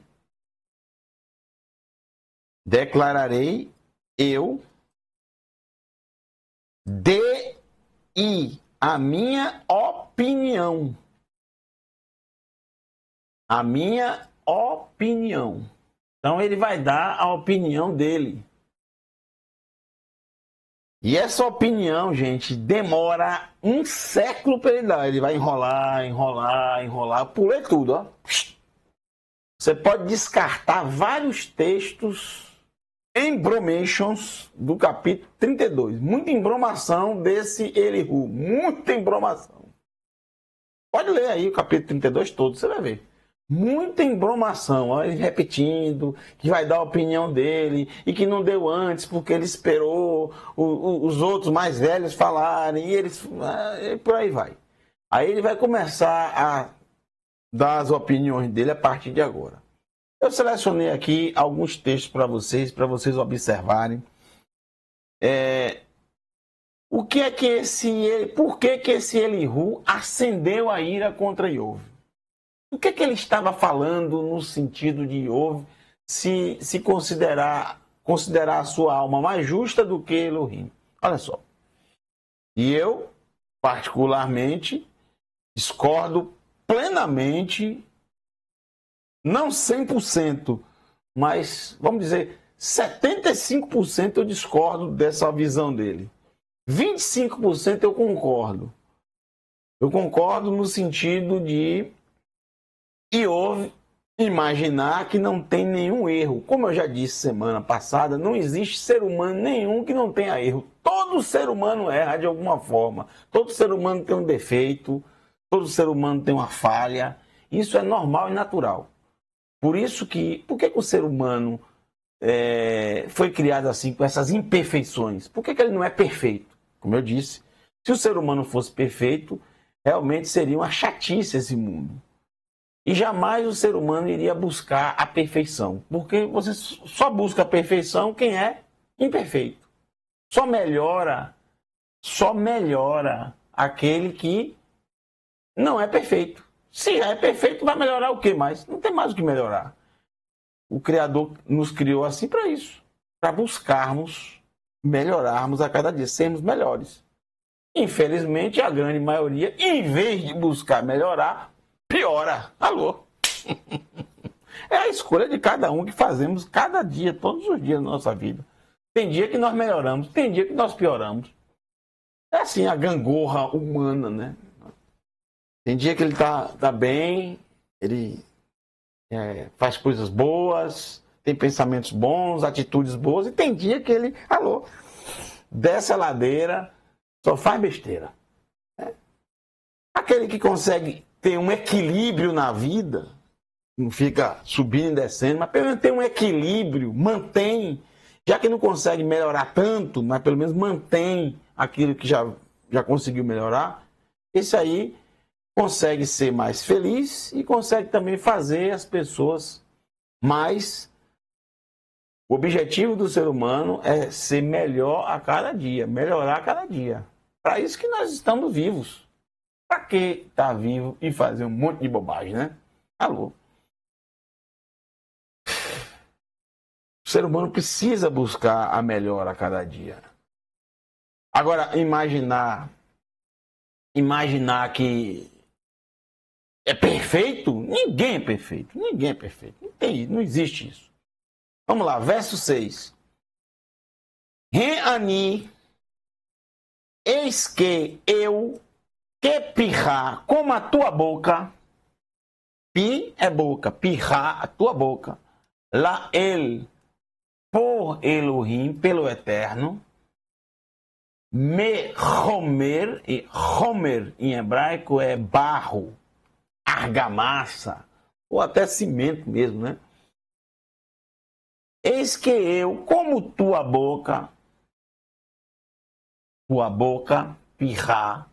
eu a minha opinião. A minha opinião. Então ele vai dar a opinião dele. E essa opinião, gente, demora um século para ele dar. Ele vai enrolar, pulei tudo, ó. Você pode descartar vários textos, embromations, do capítulo 32. Muita embromação desse Elihu. Muita embromação. Pode ler aí o capítulo 32 todo, você vai ver. Muita embromação, ó, ele repetindo que vai dar a opinião dele e que não deu antes porque ele esperou os outros mais velhos falarem e por aí vai. Aí ele vai começar a dar as opiniões dele a partir de agora. Eu selecionei aqui alguns textos para vocês observarem. Por que que esse Elihu acendeu a ira contra Iov? O que ele estava falando no sentido de Iov se considerar a sua alma mais justa do que Elohim? Olha só. E eu, particularmente, discordo plenamente, não 100%, mas, vamos dizer, 75% eu discordo dessa visão dele. 25% eu concordo. Eu concordo no sentido de Iov imaginar que não tem nenhum erro. Como eu já disse semana passada, não existe ser humano nenhum que não tenha erro. Todo ser humano erra de alguma forma. Todo ser humano tem um defeito. Todo ser humano tem uma falha. Isso é normal e natural. Por que o ser humano foi criado assim, com essas imperfeições? Por que ele não é perfeito? Como eu disse, se o ser humano fosse perfeito, realmente seria uma chatice esse mundo. E jamais o ser humano iria buscar a perfeição. Porque você só busca a perfeição quem é imperfeito. Só melhora aquele que não é perfeito. Se já é perfeito, vai melhorar o que mais? Não tem mais o que melhorar. O Criador nos criou assim para isso. Para buscarmos, melhorarmos a cada dia, sermos melhores. Infelizmente, a grande maioria, em vez de buscar melhorar, piora. Alô? É a escolha de cada um que fazemos cada dia, todos os dias da nossa vida. Tem dia que nós melhoramos, tem dia que nós pioramos. É assim a gangorra humana, né? Tem dia que ele tá bem, ele faz coisas boas, tem pensamentos bons, atitudes boas, e tem dia que ele, desce a ladeira, só faz besteira. Aquele que consegue ter um equilíbrio na vida, não fica subindo e descendo, mas pelo menos tem um equilíbrio, mantém, já que não consegue melhorar tanto, mas pelo menos mantém aquilo que já conseguiu melhorar, esse aí consegue ser mais feliz e consegue também fazer as pessoas mais... O objetivo do ser humano é ser melhor a cada dia, melhorar a cada dia. Para isso que nós estamos vivos. Para que estar vivo e fazer um monte de bobagem, né? Alô? O ser humano precisa buscar a melhora a cada dia. Agora, imaginar que é perfeito? Ninguém é perfeito. Ninguém é perfeito. Não existe isso. Vamos lá, verso 6. Re-ani, eis que eu que pirrar como a tua boca, pi é boca, pirrar a tua boca, lá ele, por Elohim, pelo Eterno, me homer, e homer em hebraico é barro, argamassa, ou até cimento mesmo, né? Eis que eu, como tua boca, pirrar,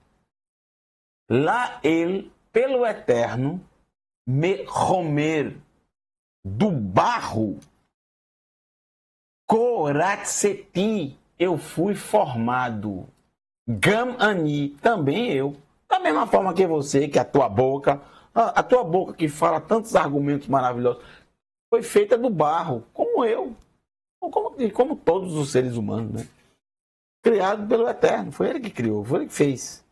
lá ele, pelo Eterno, me homer, do barro, koratseti, eu fui formado, gam ani, também eu. Da mesma forma que você, que a tua boca que fala tantos argumentos maravilhosos, foi feita do barro, como eu, como todos os seres humanos, né? Criado pelo Eterno, foi ele que criou, foi ele que fez.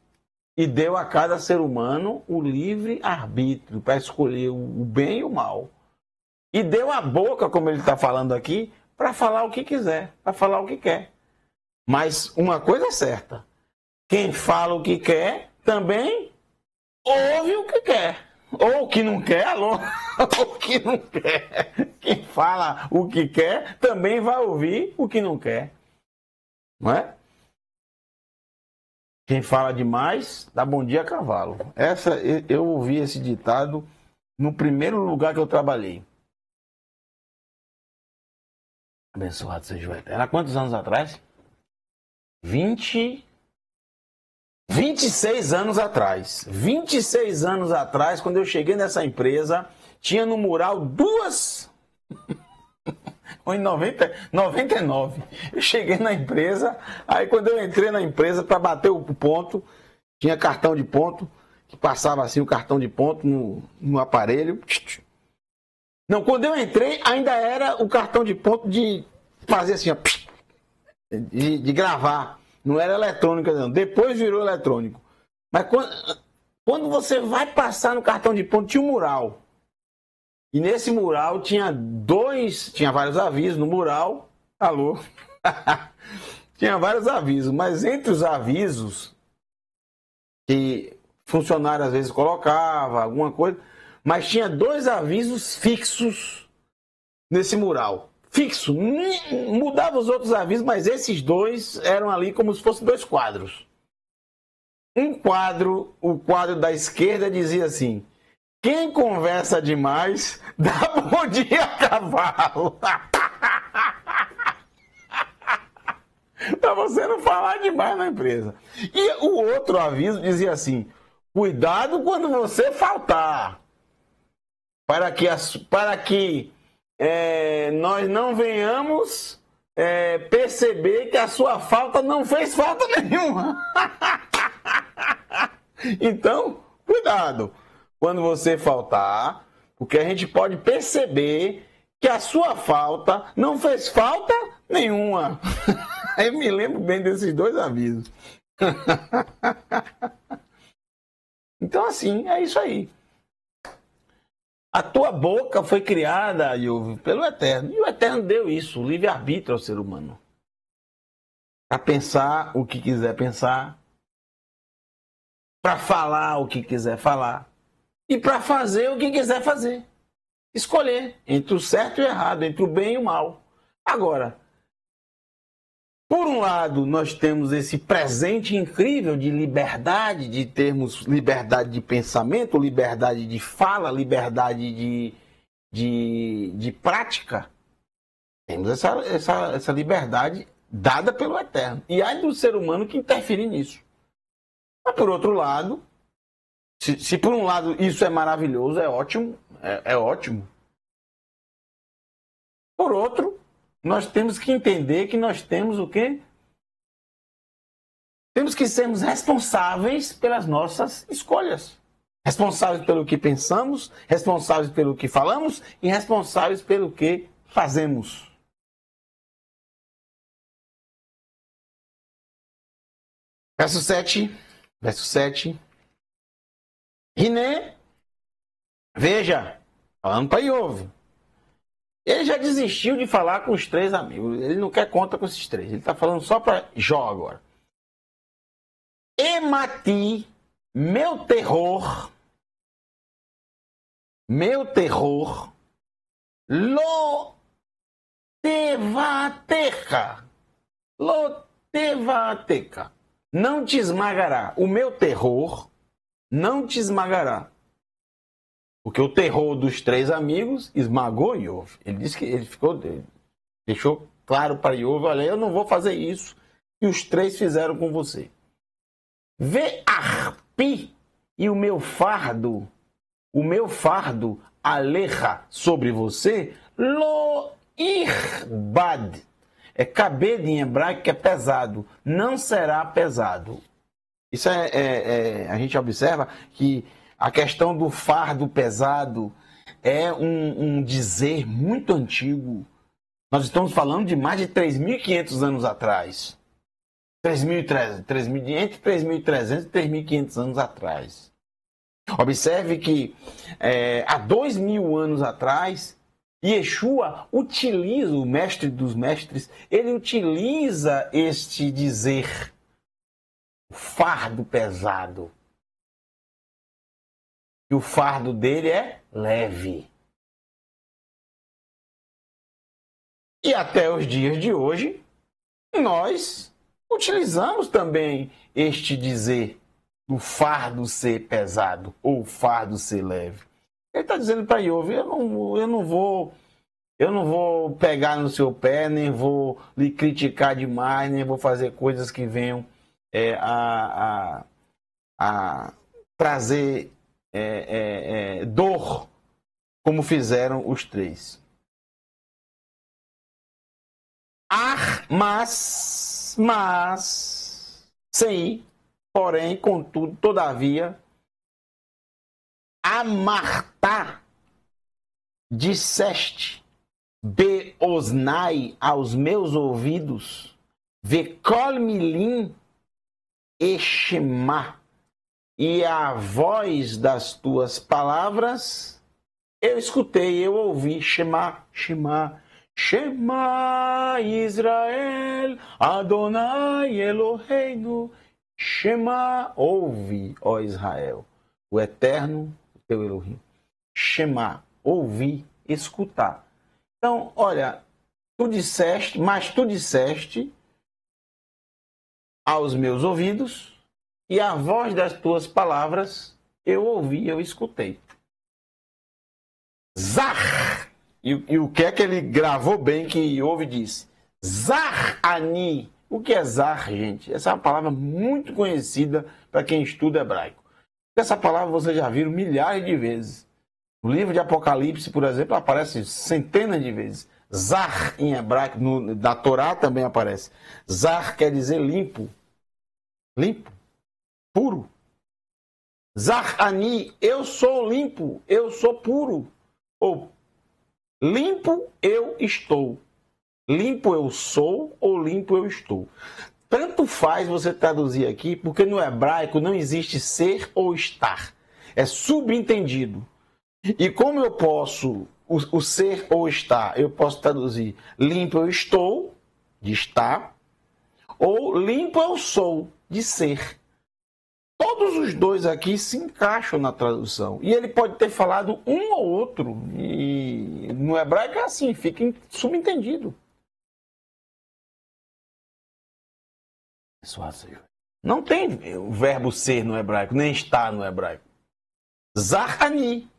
E deu a cada ser humano o livre arbítrio para escolher o bem e o mal. E deu a boca, como ele está falando aqui, para falar o que quiser, para falar o que quer. Mas uma coisa é certa, quem fala o que quer também ouve o que quer. Ou o que não quer, alô? Ou o que não quer. Quem fala o que quer também vai ouvir o que não quer. Não é? Quem fala demais, dá bom dia a cavalo. Eu ouvi esse ditado no primeiro lugar que eu trabalhei. Abençoado seja o Eterno. Há quantos anos atrás? 26 anos atrás. 26 anos atrás, quando eu cheguei nessa empresa, tinha no mural duas... Ou em 99. Eu cheguei na empresa, aí quando eu entrei na empresa para bater o ponto, tinha cartão de ponto, que passava assim o cartão de ponto no aparelho. Não, quando eu entrei, ainda era o cartão de ponto de fazer assim, ó, de gravar. Não era eletrônico, não. Depois virou eletrônico. Mas quando você vai passar no cartão de ponto, tinha um mural. E nesse mural tinha vários avisos no mural. Alô? Tinha vários avisos, mas entre os avisos que funcionário às vezes colocava, alguma coisa, mas tinha 2 avisos fixos nesse mural. Fixo. Mudava os outros avisos, mas esses 2 eram ali como se fossem 2 quadros. Um quadro, o quadro da esquerda dizia assim: quem conversa demais, dá bom dia a cavalo. Para você não falar demais na empresa. E o outro aviso dizia assim: cuidado quando você faltar. Para que nós não venhamos perceber que a sua falta não fez falta nenhuma. Então, cuidado quando você faltar, porque a gente pode perceber que a sua falta não fez falta nenhuma. Eu me lembro bem desses 2 avisos. Então, assim, é isso aí. A tua boca foi criada, Iove, pelo Eterno. E o Eterno deu isso, o livre-arbítrio ao ser humano. Para pensar o que quiser pensar. Para falar o que quiser falar. E para fazer o que quiser fazer. Escolher entre o certo e o errado, entre o bem e o mal. Agora, por um lado, nós temos esse presente incrível de liberdade, de termos liberdade de pensamento, liberdade de fala, liberdade de prática. Temos essa liberdade dada pelo Eterno. E há do ser humano que interferir nisso. Mas, por outro lado, se por um lado isso é maravilhoso, é ótimo, é ótimo. Por outro, nós temos que entender que nós temos o quê? Temos que sermos responsáveis pelas nossas escolhas. Responsáveis pelo que pensamos, responsáveis pelo que falamos e responsáveis pelo que fazemos. Verso 7. Riné, veja, falando para Iove. Ele já desistiu de falar com os 3 amigos. Ele não quer conta com esses 3. Ele está falando só para Jó agora. Emati, meu terror, lo tevateca. Não te esmagará. O meu terror não te esmagará. Porque o terror dos 3 amigos esmagou Iove. Ele disse que ele deixou claro para Iove: olha, eu não vou fazer isso que os 3 fizeram com você. Vê arpi e o meu fardo aleja sobre você, lo irbad. É cabed em hebraico, que é pesado. Não será pesado. Isso a gente observa que a questão do fardo pesado é um dizer muito antigo. Nós estamos falando de mais de 3.500 anos atrás. 3.300, entre 3.300 e 3.500 anos atrás. Observe que há 2.000 anos atrás, Yeshua utiliza, o mestre dos mestres, ele utiliza este dizer, o fardo pesado. E o fardo dele é leve. E até os dias de hoje, nós utilizamos também este dizer do fardo ser pesado ou o fardo ser leve. Ele está dizendo para Iov, eu não vou pegar no seu pé, nem vou lhe criticar demais, nem vou fazer coisas que venham a trazer dor, como fizeram os três. Mas, sim, porém, contudo, todavia, amartá disseste, beosnai aos meus ouvidos, vekol milim eshema, e a voz das tuas palavras eu escutei, eu ouvi, Shema, Shema, Shema Israel, Adonai Eloheinu, Shema, ouve, ó Israel, o eterno, o teu Elohim. Shema, ouvir, escutar. Então, olha, tu disseste aos meus ouvidos, e a voz das tuas palavras eu ouvi, eu escutei. Zar! E o que é que ele gravou bem que Iov disse? Zar ani. O que é zar, gente? Essa é uma palavra muito conhecida para quem estuda hebraico. Essa palavra vocês já viram milhares de vezes. No livro de Apocalipse, por exemplo, aparece centenas de vezes. Zar em hebraico, na Torá também aparece. Zar quer dizer limpo. Limpo. Puro. Zar ani, eu sou limpo, eu sou puro. Ou limpo eu estou. Limpo eu sou ou limpo eu estou. Tanto faz você traduzir aqui, porque no hebraico não existe ser ou estar. É subentendido. E como eu posso, o ser ou estar, eu posso traduzir limpo eu estou, de estar, ou limpo eu sou, de ser. Todos os dois aqui se encaixam na tradução. E ele pode ter falado um ou outro. E no hebraico é assim, fica subentendido. Não tem o verbo ser no hebraico, nem estar no hebraico. Zahani.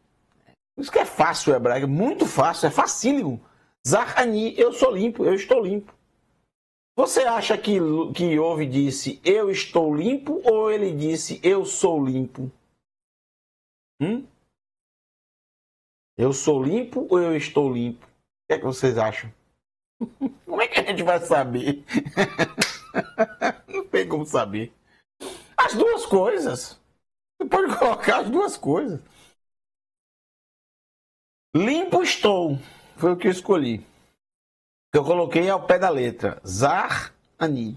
Isso que é fácil o hebraico, muito fácil, é facílimo. Zahani, eu sou limpo, eu estou limpo. Você acha que Iov disse eu estou limpo ou ele disse eu sou limpo? Eu sou limpo ou eu estou limpo? O que é que vocês acham? Como é que a gente vai saber? Não tem como saber. As duas coisas. Você pode colocar as duas coisas. Limpo estou. Foi o que eu escolhi. Eu coloquei ao pé da letra. Zar, ani.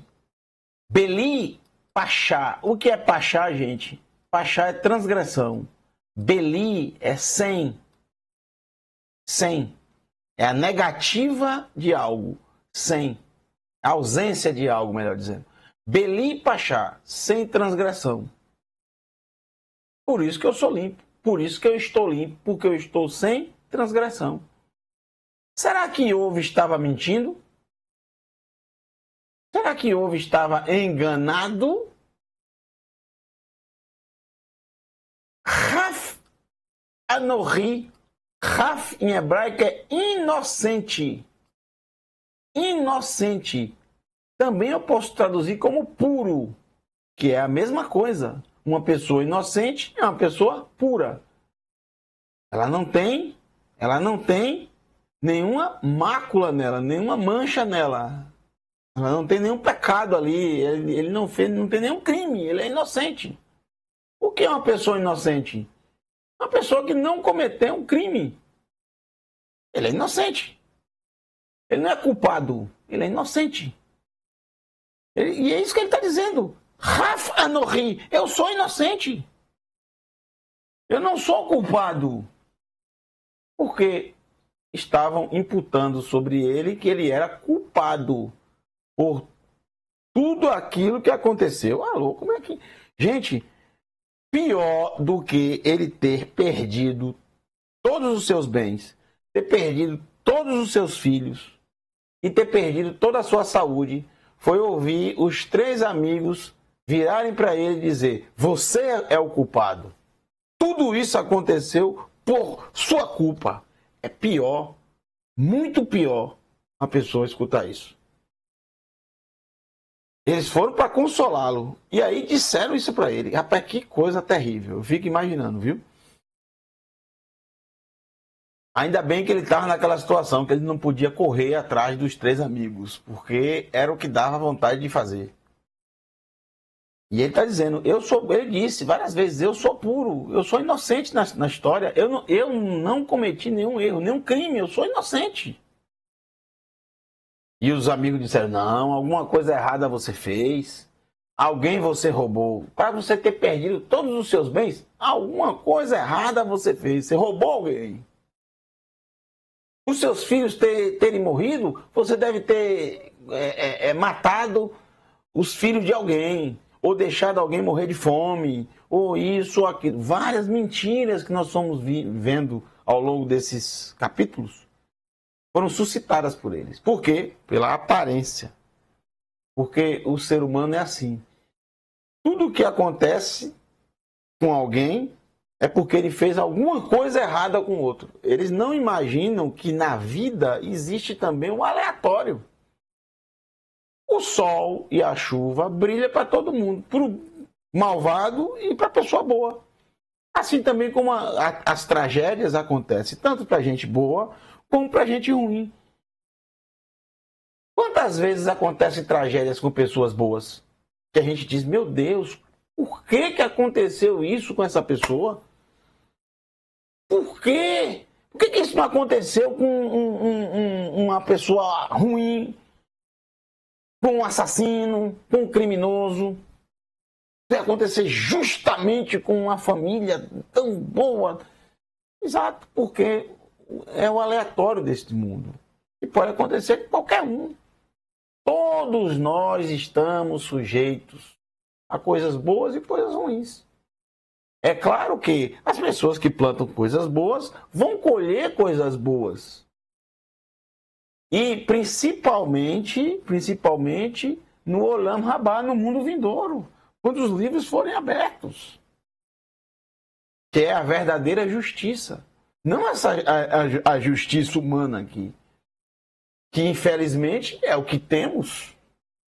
Beli, pachá. O que é pachá, gente? Pachá é transgressão. Beli é sem. Sem. É a negativa de algo. Sem. A ausência de algo, melhor dizendo. Beli, pachá. Sem transgressão. Por isso que eu sou limpo. Por isso que eu estou limpo. Porque eu estou sem transgressão. Será que Iov estava mentindo? Será que Iov estava enganado? Raf Anorri. Raf em hebraico é inocente. Inocente. Também eu posso traduzir como puro, que é a mesma coisa. Uma pessoa inocente é uma pessoa pura. Ela não tem nenhuma mácula nela, nenhuma mancha nela. Não tem nenhum pecado ali, ele não fez, não tem nenhum crime, ele é inocente. O que é uma pessoa inocente? Uma pessoa que não cometeu um crime. Ele é inocente. Ele não é culpado, ele é inocente. E é isso que ele está dizendo. Raf Anorri, eu sou inocente. Eu não sou culpado. Porque estavam imputando sobre ele que ele era culpado por tudo aquilo que aconteceu. Alô, como é que... Gente, pior do que ele ter perdido todos os seus bens, ter perdido todos os seus filhos e ter perdido toda a sua saúde, foi ouvir os 3 amigos virarem para ele e dizer: você é o culpado. Tudo isso aconteceu por sua culpa. É pior, muito pior, a pessoa escutar isso. Eles foram para consolá-lo. E aí disseram isso para ele. Rapaz, que coisa terrível. Eu fico imaginando, viu? Ainda bem que ele estava naquela situação que ele não podia correr atrás dos 3 amigos, porque era o que dava vontade de fazer. E ele está dizendo, ele disse várias vezes, eu sou puro, eu sou inocente na história, eu não cometi nenhum erro, nenhum crime, eu sou inocente. E os amigos disseram, não, alguma coisa errada você fez, alguém você roubou, para você ter perdido todos os seus bens, alguma coisa errada você fez, você roubou alguém. Os seus filhos terem morrido, você deve ter matado os filhos de alguém, ou deixado alguém morrer de fome, ou isso ou aquilo. Várias mentiras que nós fomos vendo ao longo desses capítulos foram suscitadas por eles. Por quê? Pela aparência. Porque o ser humano é assim. Tudo que acontece com alguém é porque ele fez alguma coisa errada com o outro. Eles não imaginam que na vida existe também um aleatório. O sol e a chuva brilham para todo mundo, para o malvado e para a pessoa boa. Assim também como as tragédias acontecem, tanto para gente boa como para gente ruim. Quantas vezes acontecem tragédias com pessoas boas? Que a gente diz, meu Deus, por que aconteceu isso com essa pessoa? Por quê? Por que isso não aconteceu com uma pessoa ruim? Com um assassino, com um criminoso? Vai acontecer justamente com uma família tão boa? Exato, porque é o aleatório deste mundo. E pode acontecer com qualquer um. Todos nós estamos sujeitos a coisas boas e coisas ruins. É claro que as pessoas que plantam coisas boas vão colher coisas boas. E principalmente no Olam Rabá, no mundo vindouro, quando os livros forem abertos. Que é a verdadeira justiça. Não a justiça humana aqui. Que infelizmente é o que temos.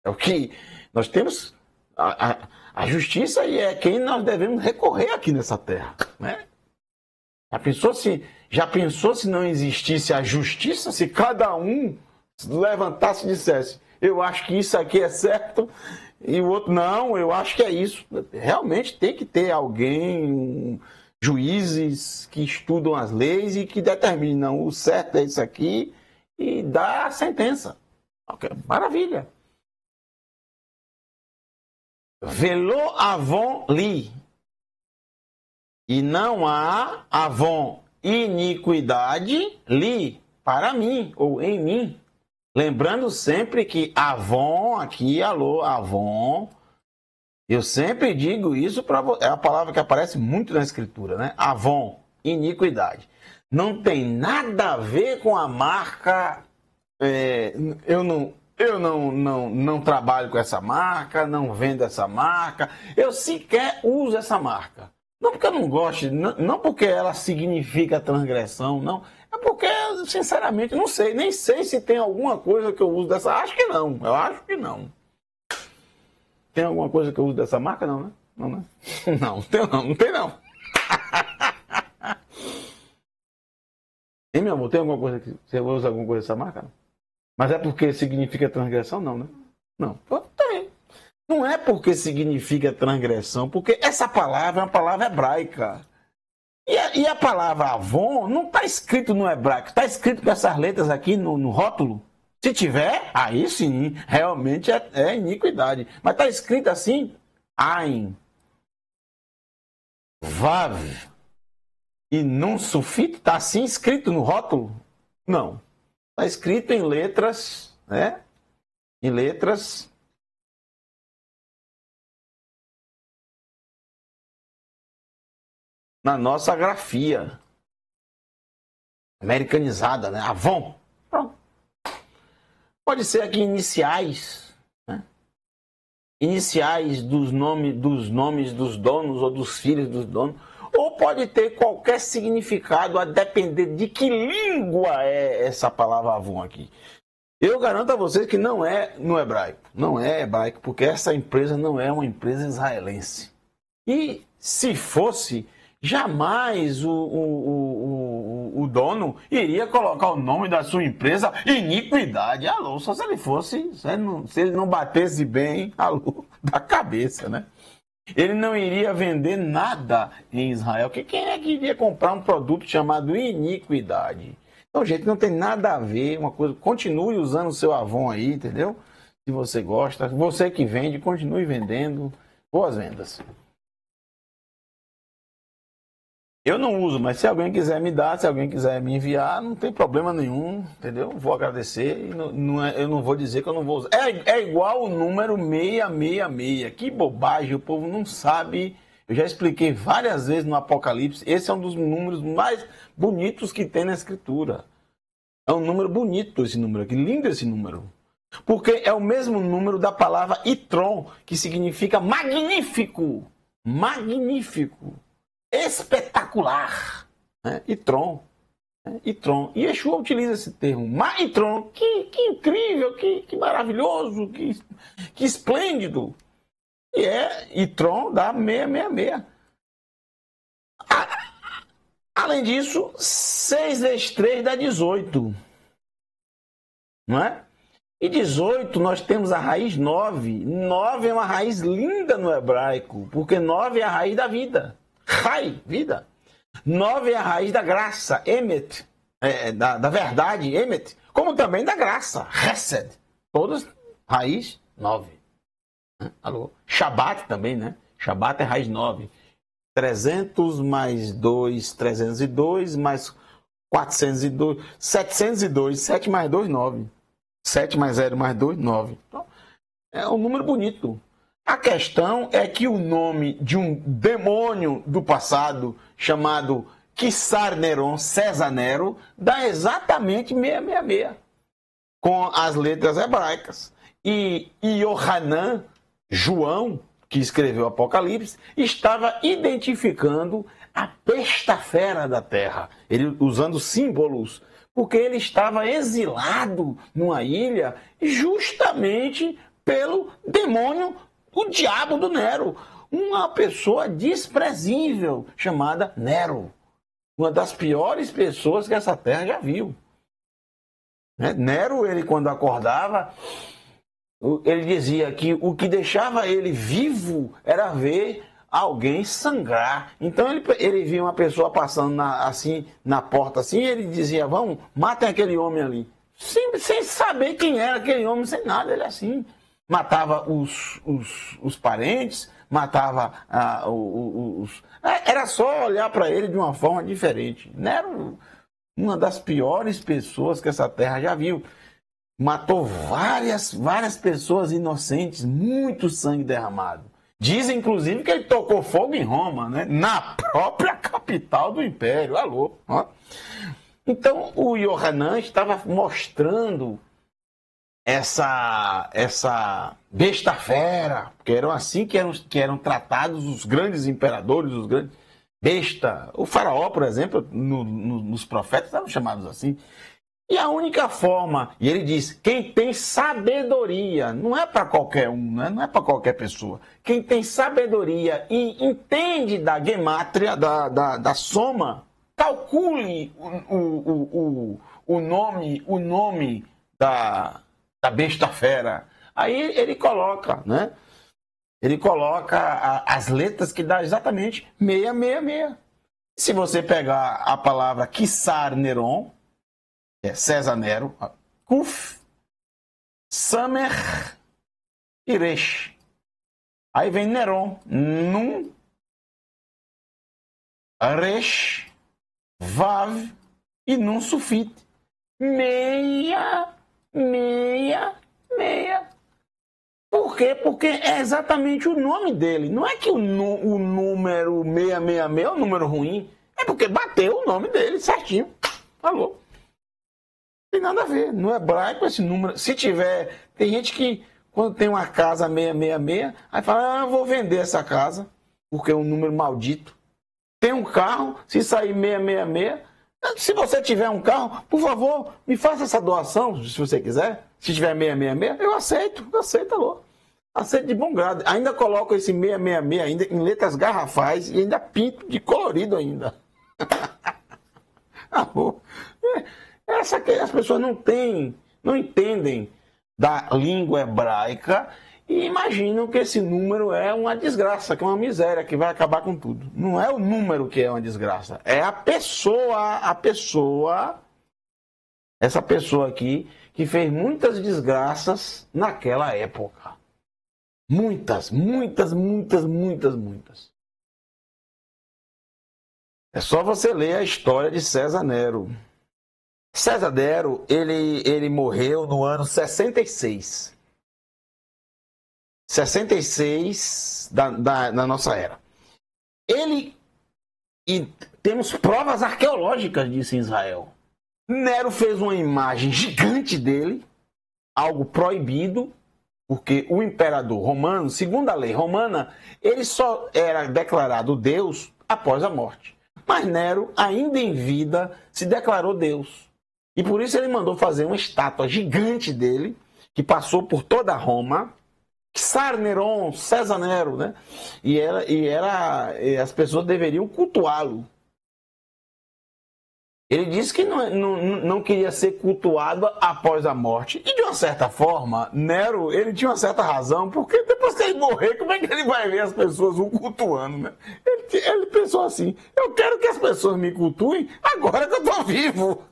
É o que nós temos. A justiça e é quem nós devemos recorrer aqui nessa terra. Né? Já pensou se não existisse a justiça? Se cada um levantasse e dissesse, eu acho que isso aqui é certo, e o outro, não, eu acho que é isso. Realmente tem que ter alguém, juízes que estudam as leis e que determinam o certo é isso aqui e dá a sentença. Okay, maravilha. Velo avon li. E não há avon iniquidade li para mim ou em mim. Lembrando sempre que avon, aqui, alô, avon, eu sempre digo isso para você, é a palavra que aparece muito na escritura, né? Avon, iniquidade. Não tem nada a ver com a marca, eu não trabalho com essa marca, não vendo essa marca, eu sequer uso essa marca. Não porque eu não gosto, não porque ela significa transgressão, não. É porque, sinceramente, não sei. Nem sei se tem alguma coisa que eu uso dessa. Acho que não. Eu acho que não. Tem alguma coisa que eu uso dessa marca? Não, né? Não, né? Não, não tem não. Hein, meu amor? Tem alguma coisa que você usa alguma coisa dessa marca? Não. Mas é porque significa transgressão? Não, né? Não, tem. Não é porque significa transgressão, porque essa palavra é uma palavra hebraica. E a palavra Avon não está escrito no hebraico, está escrito com essas letras aqui no rótulo. Se tiver, aí sim, realmente é iniquidade. Mas está escrito assim, Ain, Vav e Nun Sufit, está assim escrito no rótulo? Não. Está escrito em letras, né? Em letras na nossa grafia americanizada, né? Avon. Pronto. Pode ser aqui iniciais, né? Iniciais dos nomes dos donos ou dos filhos dos donos, ou pode ter qualquer significado a depender de que língua é essa palavra Avon aqui. Eu garanto a vocês que não é no hebraico. Não é hebraico, porque essa empresa não é uma empresa israelense. E se fosse, jamais o dono iria colocar o nome da sua empresa Iniquidade. Alô, só se ele fosse, se ele não batesse bem, alô, da cabeça, né? Ele não iria vender nada em Israel. Porque quem é que iria comprar um produto chamado Iniquidade? Então, gente, não tem nada a ver. Uma coisa, continue usando o seu Avon aí, entendeu? Se você gosta, você que vende, continue vendendo. Boas vendas. Eu não uso, mas se alguém quiser me dar, se alguém quiser me enviar, não tem problema nenhum, entendeu? Vou agradecer e eu não vou dizer que eu não vou usar. É igual o número 666. Que bobagem, o povo não sabe. Eu já expliquei várias vezes no Apocalipse. Esse é um dos números mais bonitos que tem na Escritura. É um número bonito esse número aqui, lindo esse número. Porque é o mesmo número da palavra Itron, que significa magnífico. Magnífico. Espetacular, né? Itron, né? Itron. E Yeshua utiliza esse termo, Itron, que incrível, que maravilhoso, que esplêndido. E Itron dá 666. Além disso, 6 vezes 3 dá 18, não é? E 18 nós temos a raiz 9. 9 é uma raiz linda no hebraico, porque 9 é a raiz da vida. Rai, vida. 9 é a raiz da graça, emet, da verdade, emet, como também da graça, hesed. Todas raiz 9. Alô? Shabat também, né? Shabat é raiz 9. 300 mais 2, 302, mais 402, 702, 7 mais 2, 9. 7 mais 0 mais 2, 9. Então, é um número bonito. A questão é que o nome de um demônio do passado, chamado Quissar Neron, César Nero, dá exatamente 666, com as letras hebraicas. E Yohanan, João, que escreveu o Apocalipse, estava identificando a besta fera da terra, ele usando símbolos, porque ele estava exilado numa ilha justamente pelo demônio, o diabo do Nero, uma pessoa desprezível chamada Nero, uma das piores pessoas que essa terra já viu. Nero, ele quando acordava, ele dizia que o que deixava ele vivo era ver alguém sangrar. Então ele via uma pessoa passando assim na porta, assim, e ele dizia: vamos, matem aquele homem ali. Sem saber quem era aquele homem, sem nada, ele assim. Matava os parentes, matava era só olhar para ele de uma forma diferente. Nero, uma das piores pessoas que essa terra já viu. Matou várias pessoas inocentes, muito sangue derramado. Dizem, inclusive, que ele tocou fogo em Roma, né? Na própria capital do império. Alô? Ó. Então, o Yohanan estava mostrando essa besta fera, que eram assim que eram tratados os grandes imperadores, os grandes besta. O faraó, por exemplo, nos profetas eram chamados assim. E a única forma, e ele diz, quem tem sabedoria, não é para qualquer um, né? Não é para qualquer pessoa. Quem tem sabedoria e entende da gemátria, da soma, calcule o nome da besta fera. Aí ele coloca, né? Ele coloca as letras que dá exatamente 666. Se você pegar a palavra Quissar Neron, é César Nero, Kuf, Samer e Resh. Aí vem Neron, Nun, Resh, Vav e Nun Sufit. 666. Por quê? Porque é exatamente o nome dele. Não é que o número 666 é um número ruim. É porque bateu o nome dele certinho. Falou. Não tem nada a ver. No hebraico, esse número... Se tiver... Tem gente que, quando tem uma casa 666, aí fala, vou vender essa casa, porque é um número maldito. Tem um carro, se sair 666... Se você tiver um carro, por favor, me faça essa doação, se você quiser. Se tiver 666, eu aceito, alô. Aceito de bom grado. Ainda coloco esse 666 ainda em letras garrafais e ainda pinto de colorido ainda. Alô. Essa que as pessoas não entendem da língua hebraica e imaginam que esse número é uma desgraça, que é uma miséria, que vai acabar com tudo. Não é o número que é uma desgraça, é a pessoa, essa pessoa aqui, que fez muitas desgraças naquela época. Muitas. É só você ler a história de César Nero. César Nero, ele morreu no ano 66. 66 da nossa era. E temos provas arqueológicas disso em Israel. Nero fez uma imagem gigante dele, algo proibido, porque o imperador romano, segundo a lei romana, ele só era declarado Deus após a morte. Mas Nero, ainda em vida, se declarou Deus. E por isso ele mandou fazer uma estátua gigante dele, que passou por toda Roma, Quissar Neron, César Nero, né? E as pessoas deveriam cultuá-lo. Ele disse que não queria ser cultuado após a morte. E de uma certa forma, Nero, ele tinha uma certa razão, porque depois que ele morrer, como é que ele vai ver as pessoas o cultuando, né? Ele pensou assim, eu quero que as pessoas me cultuem agora que eu estou vivo.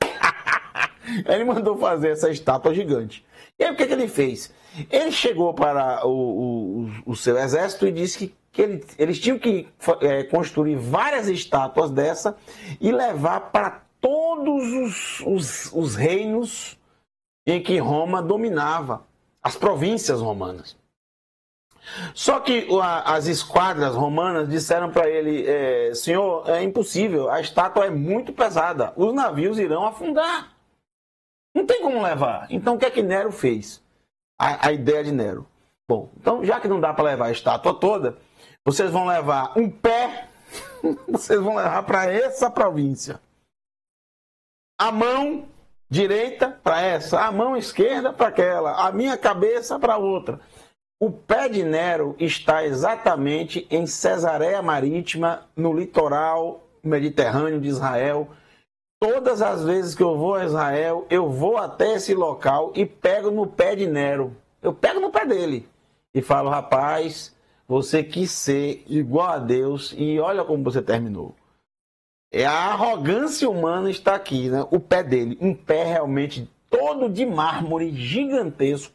Ele mandou fazer essa estátua gigante. E aí o que ele fez? Ele chegou para o seu exército e disse que eles tinham que construir várias estátuas dessa e levar para todos os reinos em que Roma dominava, as províncias romanas. Só que as esquadras romanas disseram para ele, senhor, é impossível, a estátua é muito pesada, os navios irão afundar. Não tem como levar. Então o que é que Nero fez? A ideia de Nero. Bom, então já que não dá para levar a estátua toda, vocês vão levar um pé, vocês vão levar para essa província. A mão direita para essa, a mão esquerda para aquela, a minha cabeça para outra. O pé de Nero está exatamente em Cesareia Marítima, no litoral mediterrâneo de Israel. Todas as vezes que eu vou a Israel, eu vou até esse local e pego no pé de Nero. Eu pego no pé dele e falo, rapaz, você quis ser igual a Deus e olha como você terminou. A arrogância humana está aqui, né? O pé dele, um pé realmente todo de mármore, gigantesco.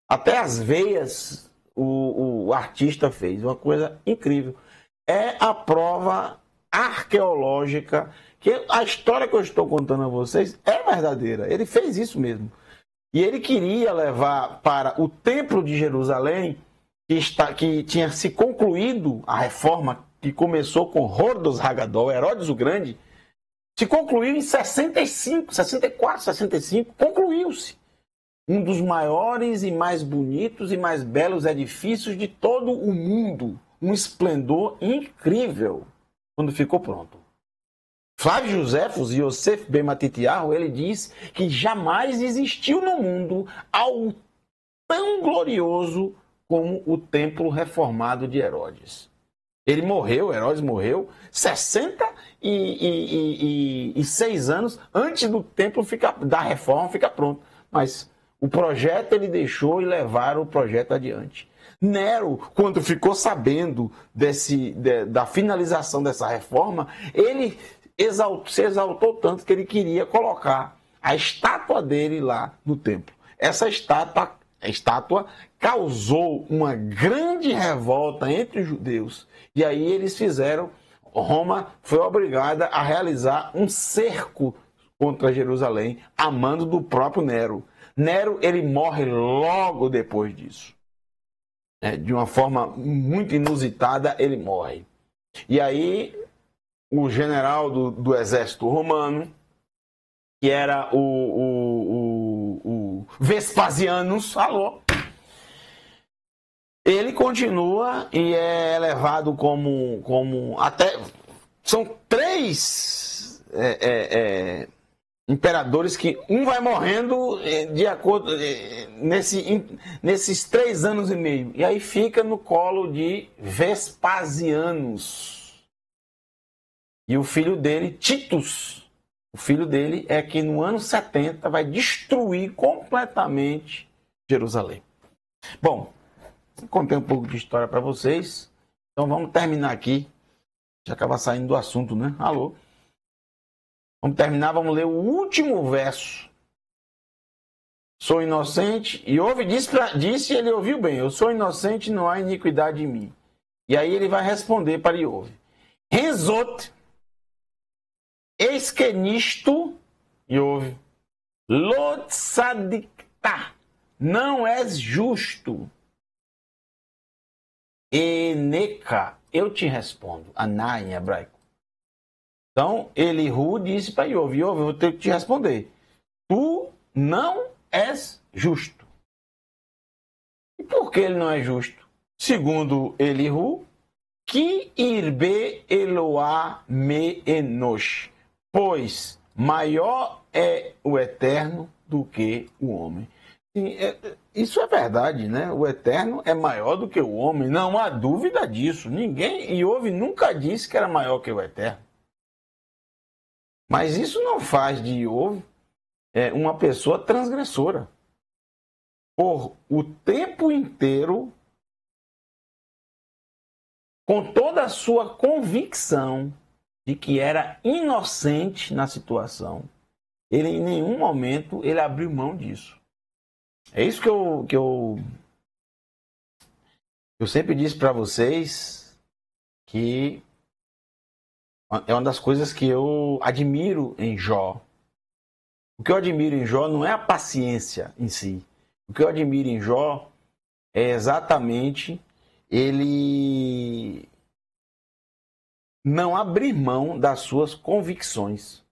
Até as veias o artista fez, uma coisa incrível. É a prova arqueológica que a história que eu estou contando a vocês é verdadeira. Ele fez isso mesmo. E ele queria levar para o Templo de Jerusalém, que tinha se concluído a reforma que começou com Hordos Hagadol, Herodes o Grande, se concluiu em 65, 64, 65, concluiu-se. Um dos maiores e mais bonitos e mais belos edifícios de todo o mundo. Um esplendor incrível quando ficou pronto. Flávio Josefos e Yosef Ben Matitiyahu, ele diz que jamais existiu no mundo algo tão glorioso como o templo reformado de Herodes. Ele morreu, Herodes morreu, 66 anos antes do templo da reforma ficar pronto. Mas O projeto ele deixou e levaram o projeto adiante. Nero, quando ficou sabendo da finalização dessa reforma, ele se exaltou tanto que ele queria colocar a estátua dele lá no templo. Essa estátua causou uma grande revolta entre os judeus. E aí eles fizeram, Roma foi obrigada a realizar um cerco contra Jerusalém, a mando do próprio Nero. Nero, ele morre logo depois disso. De uma forma muito inusitada, ele morre. E aí, o general do exército romano, que era o Vespasianus, ele continua e é elevado como até... São 3 imperadores que um vai morrendo de acordo nesses 3 anos e meio. E aí fica no colo de Vespasianus. E o filho dele, Titus, o filho dele é que no ano 70 vai destruir completamente Jerusalém. Bom, contei um pouco de história para vocês. Então vamos terminar aqui. Já acaba saindo do assunto, né? Alô? Vamos terminar, vamos ler o último verso. Sou inocente, e disse ele ouviu bem, eu sou inocente, não há iniquidade em mim. E aí ele vai responder para Iove. Renzot, eis que nisto, Iove, lo tzadikta, não és justo. Eneka, eu te respondo, Aná em hebraico. Então, Elihu disse para Iove, Iove, eu vou ter que te responder. Tu não és justo. E por que ele não é justo? Segundo Elihu, que irbe Eloá me enosh, pois maior é o eterno do que o homem. Isso é verdade, né? O eterno é maior do que o homem, não há dúvida disso. Iove nunca disse que era maior que o eterno. Mas isso não faz de Iove uma pessoa transgressora. Por o tempo inteiro, com toda a sua convicção de que era inocente na situação, ele em nenhum momento ele abriu mão disso. É isso que eu sempre disse para vocês, que é uma das coisas que eu admiro em Jó. O que eu admiro em Jó não é a paciência em si. O que eu admiro em Jó é exatamente ele não abrir mão das suas convicções.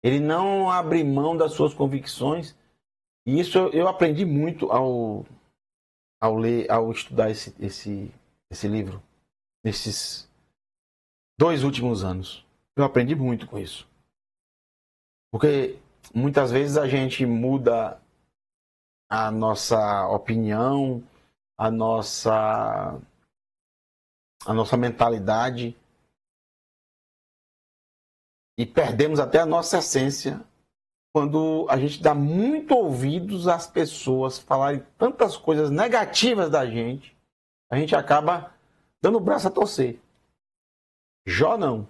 Ele não abre mão das suas convicções. E isso eu aprendi muito ao estudar esse livro, nesses 2 últimos anos. Eu aprendi muito com isso. Porque muitas vezes a gente muda a nossa opinião, a nossa mentalidade e perdemos até a nossa essência quando a gente dá muito ouvidos às pessoas falarem tantas coisas negativas da gente, a gente acaba dando o braço a torcer. Jó não.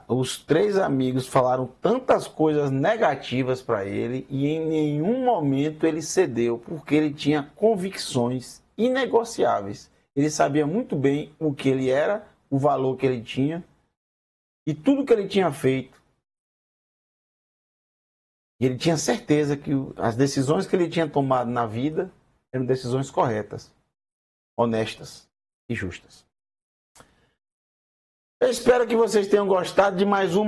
Os 3 amigos falaram tantas coisas negativas para ele e em nenhum momento ele cedeu, porque ele tinha convicções inegociáveis. Ele sabia muito bem o que ele era, o valor que ele tinha e tudo que ele tinha feito. E ele tinha certeza que as decisões que ele tinha tomado na vida eram decisões corretas, honestas e justas. Eu espero que vocês tenham gostado de mais um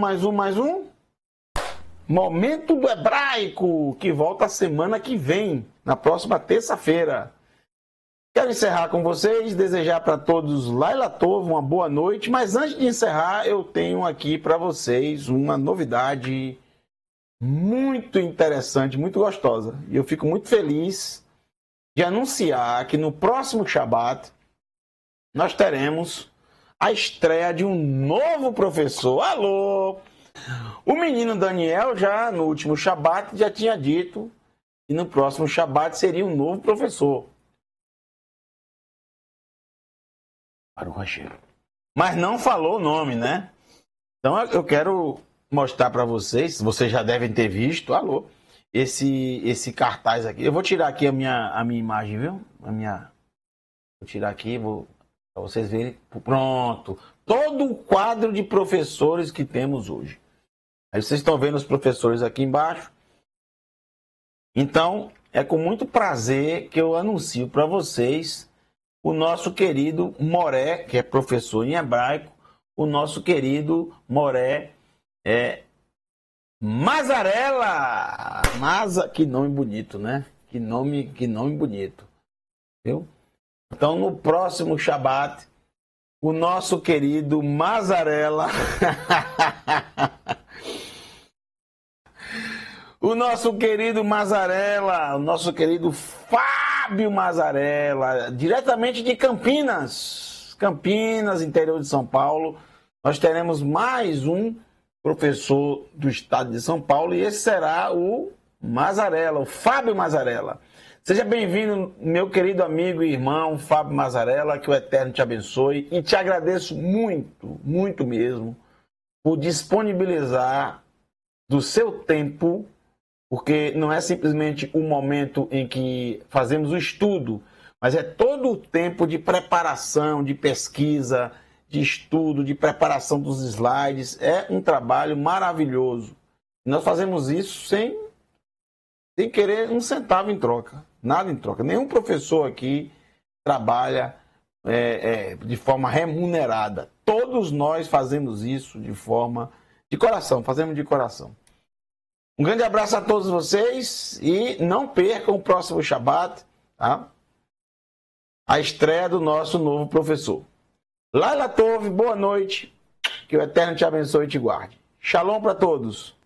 Momento do Hebraico, que volta a semana que vem, na próxima terça-feira. Quero encerrar com vocês, desejar para todos Laila Tov, uma boa noite, mas antes de encerrar, eu tenho aqui para vocês uma novidade muito interessante, muito gostosa. E eu fico muito feliz de anunciar que no próximo Shabat nós teremos a estreia de um novo professor. Alô! O menino Daniel, já no último Shabat, já tinha dito que no próximo Shabat seria um novo professor. Para o Rocheiro. Mas não falou o nome, né? Então eu quero mostrar para vocês já devem ter visto, alô, esse cartaz aqui. Eu vou tirar aqui a minha imagem, viu? Vou tirar aqui, para vocês verem. Pronto. Todo o quadro de professores que temos hoje. Aí vocês estão vendo os professores aqui embaixo. Então, é com muito prazer que eu anuncio para vocês o nosso querido Moré, que é professor em hebraico, o nosso querido Moré Mazarella. Que nome bonito, né? Que nome bonito. Viu? Então, no próximo Shabat, o nosso querido Mazarella, o nosso querido Mazarella, o nosso querido Fábio Mazarella, diretamente de Campinas, interior de São Paulo, nós teremos mais um professor do estado de São Paulo e esse será o Mazarella, o Fábio Mazarella. Seja bem-vindo, meu querido amigo e irmão Fábio Mazarella, que o Eterno te abençoe e te agradeço muito, muito mesmo, por disponibilizar do seu tempo, porque não é simplesmente o momento em que fazemos o estudo, mas é todo o tempo de preparação, de pesquisa, de estudo, de preparação dos slides. É um trabalho maravilhoso. Nós fazemos isso sem querer um centavo em troca, nada em troca. Nenhum professor aqui trabalha de forma remunerada. Todos nós fazemos isso de coração, fazemos de coração. Um grande abraço a todos vocês e não percam o próximo Shabat, tá? A estreia do nosso novo professor. Laila Tove, boa noite, que o Eterno te abençoe e te guarde. Shalom para todos.